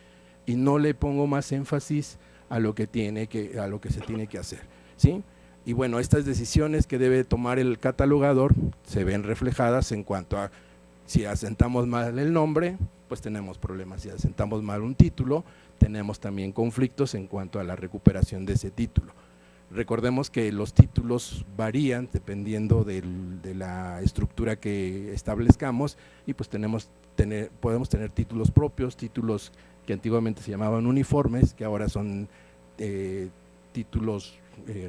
no le pongo más énfasis a lo que se tiene que hacer, ¿sí? Y bueno, estas decisiones que debe tomar el catalogador se ven reflejadas en cuanto a si asentamos mal el nombre, pues tenemos problemas; si asentamos mal un título, tenemos también conflictos en cuanto a la recuperación de ese título. Recordemos que los títulos varían dependiendo de la estructura que establezcamos y pues podemos tener títulos propios, títulos que antiguamente se llamaban uniformes, que ahora son títulos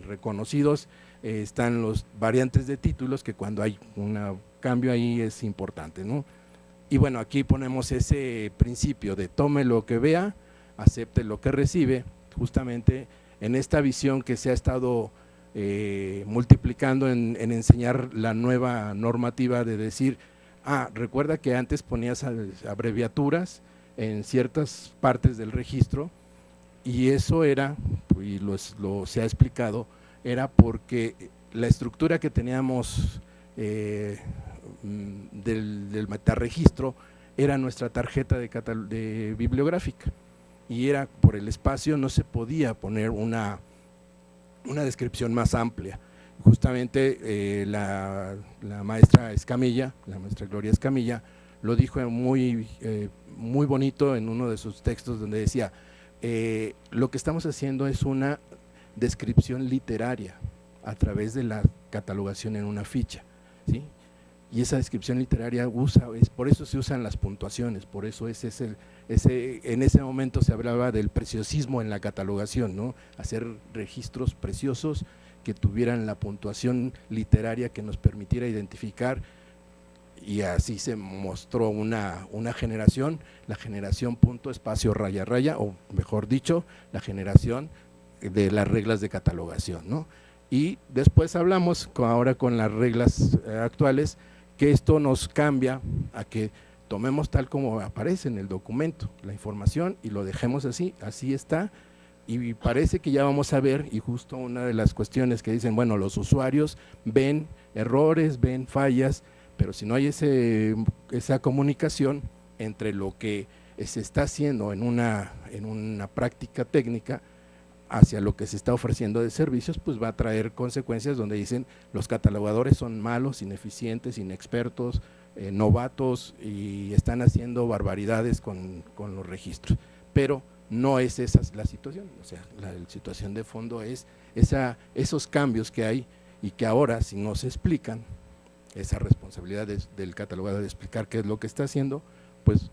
reconocidos. Están los variantes de títulos, que cuando hay un cambio ahí es importante, ¿no? Y bueno, aquí ponemos ese principio de tome lo que vea, acepte lo que recibe, justamente en esta visión que se ha estado multiplicando en enseñar la nueva normativa de decir: recuerda que antes ponías abreviaturas en ciertas partes del registro, y eso era, y se ha explicado, era porque la estructura que teníamos del metaregistro era nuestra tarjeta de bibliográfica, y era por el espacio, no se podía poner una descripción más amplia. Justamente la maestra Escamilla, la maestra Gloria Escamilla, lo dijo muy bonito en uno de sus textos, donde decía: lo que estamos haciendo es una descripción literaria a través de la catalogación en una ficha, ¿sí? Y esa descripción literaria por eso se usan las puntuaciones, por eso en ese momento se hablaba del preciosismo en la catalogación, ¿no? Hacer registros preciosos que tuvieran la puntuación literaria que nos permitiera identificar, y así se mostró una generación, la generación punto espacio raya raya, o mejor dicho, la generación de las reglas de catalogación, ¿no? Y después hablamos ahora con las reglas actuales, que esto nos cambia a que tomemos tal como aparece en el documento la información y lo dejemos así está, y parece que ya vamos a ver, y justo una de las cuestiones que dicen: bueno, los usuarios ven errores, ven fallas, pero si no hay esa comunicación entre lo que se está haciendo en una práctica técnica hacia lo que se está ofreciendo de servicios, pues va a traer consecuencias donde dicen: los catalogadores son malos, ineficientes, inexpertos, novatos, y están haciendo barbaridades con los registros. Pero no es esa la situación, o sea, la situación de fondo es esos cambios que hay, y que ahora, si no se explican, esa responsabilidad del catalogador de explicar qué es lo que está haciendo, pues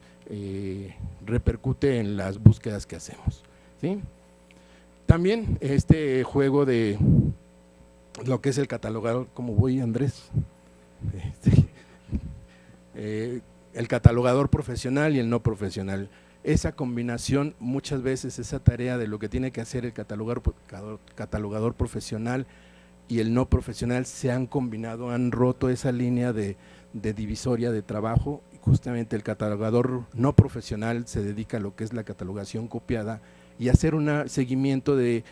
repercute en las búsquedas que hacemos, ¿sí? También este juego de lo que es el catalogador, ¿cómo voy, Andrés? El catalogador profesional y el no profesional, esa combinación, muchas veces esa tarea de lo que tiene que hacer el catalogador profesional y el no profesional se han combinado, han roto esa línea de divisoria de trabajo. Justamente el catalogador no profesional se dedica a lo que es la catalogación copiada y hacer un seguimiento de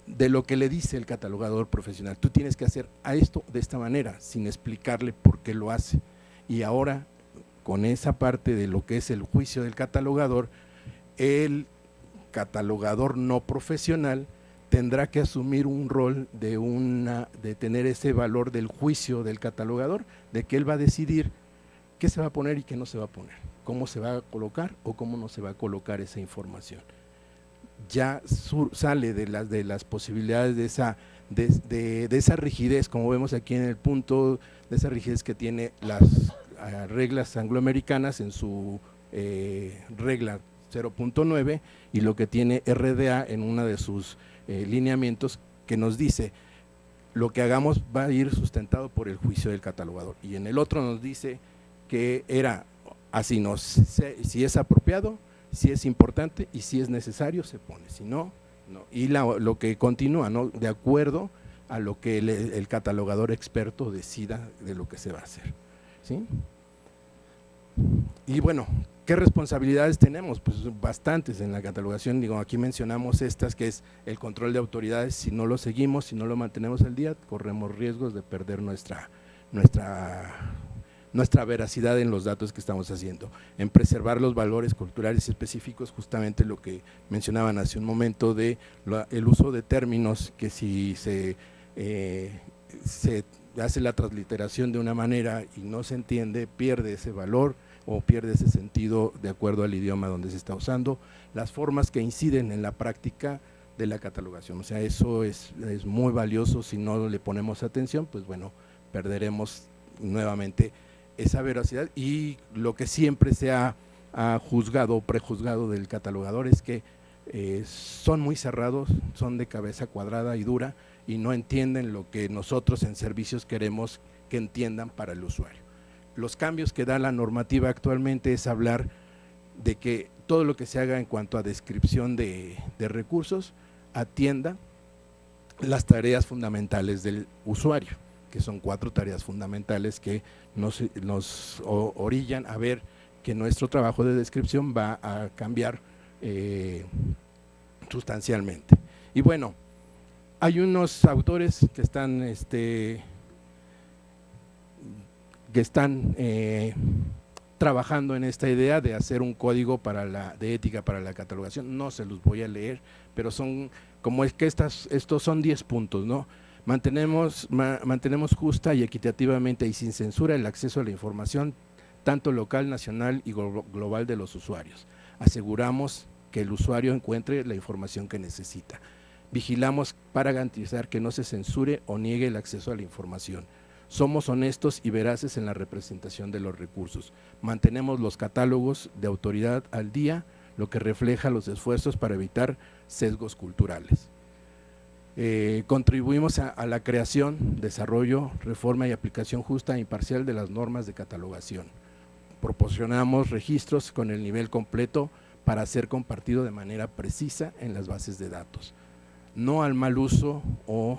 lo que le dice el catalogador profesional. Tú tienes que hacer a esto de esta manera, sin explicarle por qué lo hace. Y ahora, con esa parte de lo que es el juicio del catalogador, el catalogador no profesional tendrá que asumir un rol de tener ese valor del juicio del catalogador, de que él va a decidir qué se va a poner y qué no se va a poner, cómo se va a colocar o cómo no se va a colocar esa información. Ya sale de las posibilidades de esa rigidez, como vemos aquí en el punto, de esa rigidez que tiene las reglas angloamericanas en su regla 0.9 y lo que tiene RDA en una de sus lineamientos, que nos dice: lo que hagamos va a ir sustentado por el juicio del catalogador. Y en el otro nos dice que era así, si es apropiado, si es importante y si es necesario se pone, si no, no. Y lo que continúa, ¿no?, de acuerdo a lo que el catalogador experto decida de lo que se va a hacer, ¿sí? Y bueno, ¿qué responsabilidades tenemos? Pues bastantes en la catalogación. Digo, aquí mencionamos estas, que es el control de autoridades. Si no lo seguimos, si no lo mantenemos al día, corremos riesgos de perder nuestra veracidad en los datos que estamos haciendo, en preservar los valores culturales específicos, justamente lo que mencionaban hace un momento de el uso de términos que si se hace la transliteración de una manera y no se entiende, pierde ese valor o pierde ese sentido de acuerdo al idioma donde se está usando, las formas que inciden en la práctica de la catalogación. O sea, eso es muy valioso. Si no le ponemos atención, pues bueno, perderemos nuevamente esa veracidad. Y lo que siempre se ha juzgado o prejuzgado del catalogador es que son muy cerrados, son de cabeza cuadrada y dura y no entienden lo que nosotros en servicios queremos que entiendan para el usuario. Los cambios que da la normativa actualmente es hablar de que todo lo que se haga en cuanto a descripción de recursos atienda las tareas fundamentales del usuario, que son 4 tareas fundamentales que nos orillan a ver que nuestro trabajo de descripción va a cambiar sustancialmente. Y bueno, hay unos autores que están trabajando en esta idea de hacer un código de ética para la catalogación. No se los voy a leer, pero son como es que estos son 10 puntos, ¿no? Mantenemos justa y equitativamente y sin censura el acceso a la información, tanto local, nacional y global de los usuarios. Aseguramos que el usuario encuentre la información que necesita. Vigilamos para garantizar que no se censure o niegue el acceso a la información. Somos honestos y veraces en la representación de los recursos. Mantenemos los catálogos de autoridad al día, lo que refleja los esfuerzos para evitar sesgos culturales. Contribuimos a la creación, desarrollo, reforma y aplicación justa e imparcial de las normas de catalogación. Proporcionamos registros con el nivel completo para ser compartido de manera precisa en las bases de datos. No al mal uso o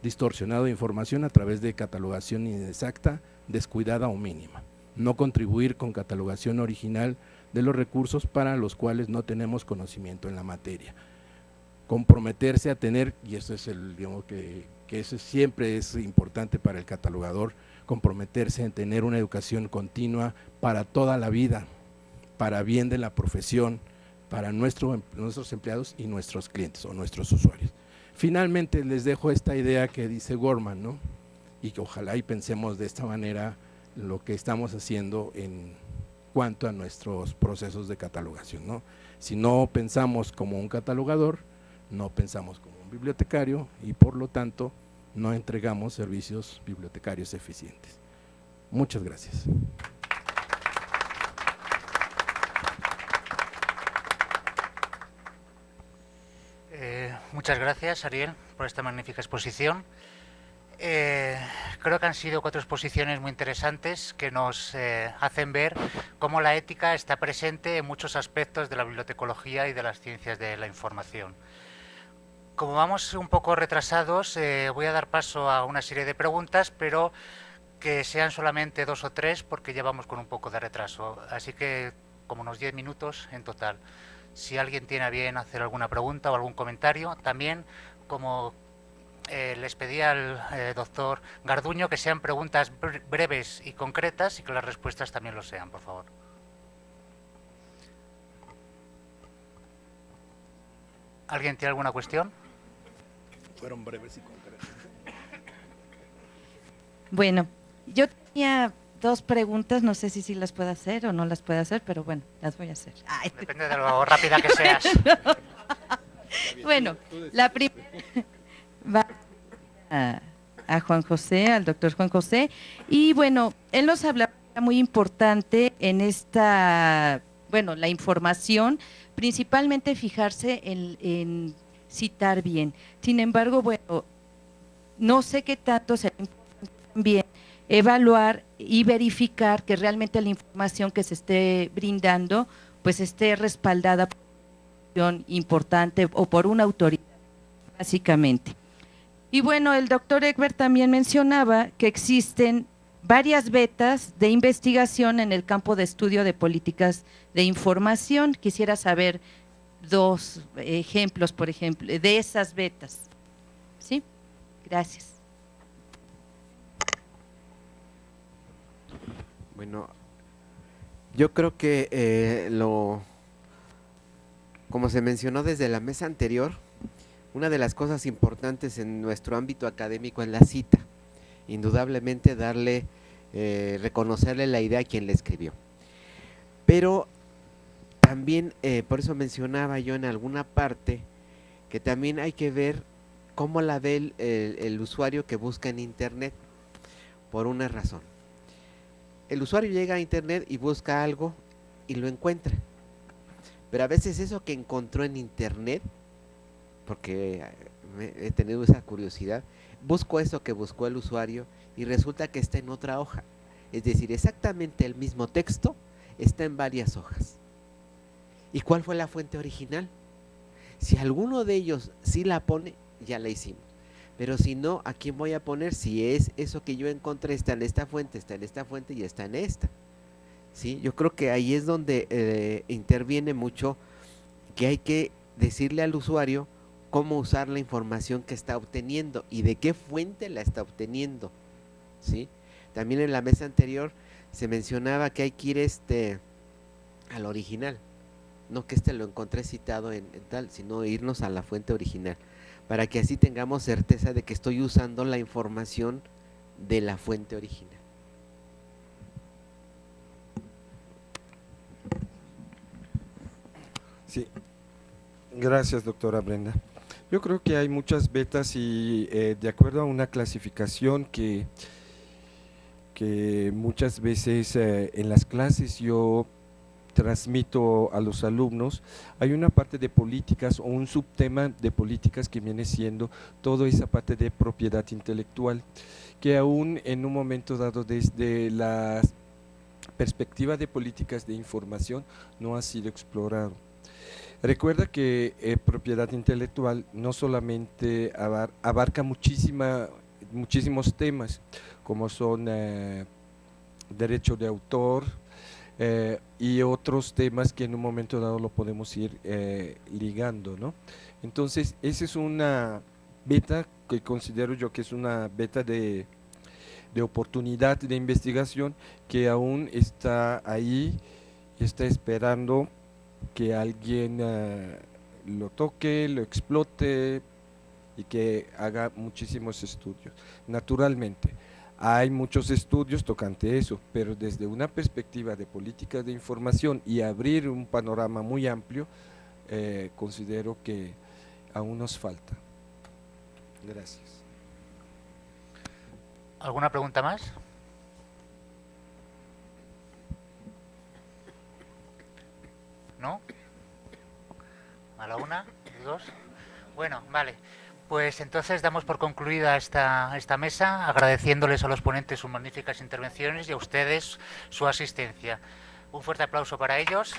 distorsionado de información a través de catalogación inexacta, descuidada o mínima. No contribuir con catalogación original de los recursos para los cuales no tenemos conocimiento en la materia. Comprometerse a tener, y eso es digamos que eso siempre es importante para el catalogador, comprometerse en tener una educación continua para toda la vida, para bien de la profesión, para nuestros empleados y nuestros clientes o nuestros usuarios. Finalmente les dejo esta idea que dice Gorman, ¿no?, y que ojalá y pensemos de esta manera lo que estamos haciendo en cuanto a nuestros procesos de catalogación, ¿no? Si no pensamos como un catalogador, no pensamos como un bibliotecario y por lo tanto no entregamos servicios bibliotecarios eficientes. Muchas gracias. Muchas gracias, Ariel, por esta magnífica exposición. Creo que han sido 4 exposiciones muy interesantes que nos hacen ver cómo la ética está presente en muchos aspectos de la bibliotecología y de las ciencias de la información. Como vamos un poco retrasados, voy a dar paso a una serie de preguntas, pero que sean solamente 2 o 3 porque ya vamos con un poco de retraso. Así que como unos 10 minutos en total. Si alguien tiene a bien hacer alguna pregunta o algún comentario, también como les pedí al doctor Garduño que sean preguntas breves y concretas y que las respuestas también lo sean, por favor. ¿Alguien tiene alguna cuestión? Fueron breves y concretas. Bueno, yo tenía 2 preguntas, no sé si las puedo hacer o no las puedo hacer, pero bueno, las voy a hacer. Ay. Depende de lo rápida que seas. Bueno, la primera va a Juan José, al doctor Juan José, y bueno, él nos hablaba muy importante en esta, bueno, la información, principalmente fijarse en citar bien. Sin embargo, bueno, no sé qué tanto será importante también evaluar y verificar que realmente la información que se esté brindando pues esté respaldada por una institución importante o por una autoridad, básicamente. Y bueno, el doctor Egbert también mencionaba que existen varias betas de investigación en el campo de estudio de políticas de información. Quisiera saber dos ejemplos, por ejemplo, de esas betas. ¿Sí? Gracias. Bueno, yo creo que como se mencionó desde la mesa anterior, una de las cosas importantes en nuestro ámbito académico es la cita. Indudablemente reconocerle la idea a quien la escribió. Pero también, por eso mencionaba yo en alguna parte, que también hay que ver cómo la ve el usuario que busca en internet, por una razón. El usuario llega a internet y busca algo y lo encuentra. Pero a veces eso que encontró en internet, porque he tenido esa curiosidad, busco eso que buscó el usuario y resulta que está en otra hoja. Es decir, exactamente el mismo texto está en varias hojas. ¿Y cuál fue la fuente original? Si alguno de ellos sí la pone, ya la hicimos. Pero si no, ¿a quién voy a poner? Si es eso que yo encontré, está en esta fuente, está en esta fuente y está en esta. ¿Sí? Yo creo que ahí es donde interviene mucho, que hay que decirle al usuario cómo usar la información que está obteniendo y de qué fuente la está obteniendo. ¿Sí? También en la mesa anterior se mencionaba que hay que ir al original. No que lo encontré citado en tal, sino irnos a la fuente original, para que así tengamos certeza de que estoy usando la información de la fuente original. Sí, gracias, doctora Brenda. Yo creo que hay muchas betas y de acuerdo a una clasificación que muchas veces en las clases yo transmito a los alumnos, hay una parte de políticas o un subtema de políticas que viene siendo toda esa parte de propiedad intelectual, que aún en un momento dado desde la perspectiva de políticas de información no ha sido explorado. Recuerda que propiedad intelectual no solamente abarca muchísimos temas, como son derecho de autor, y otros temas que en un momento dado lo podemos ir ligando, ¿no? Entonces, esa es una beta que considero yo que es una beta de oportunidad de investigación que aún está ahí y está esperando que alguien lo toque, lo explote y que haga muchísimos estudios. Naturalmente, hay muchos estudios tocante eso, pero desde una perspectiva de políticas de información y abrir un panorama muy amplio, considero que aún nos falta. Gracias. ¿Alguna pregunta más? ¿No? ¿A la una? ¿Dos? Bueno, vale. Pues entonces damos por concluida esta mesa, agradeciéndoles a los ponentes sus magníficas intervenciones y a ustedes su asistencia. Un fuerte aplauso para ellos.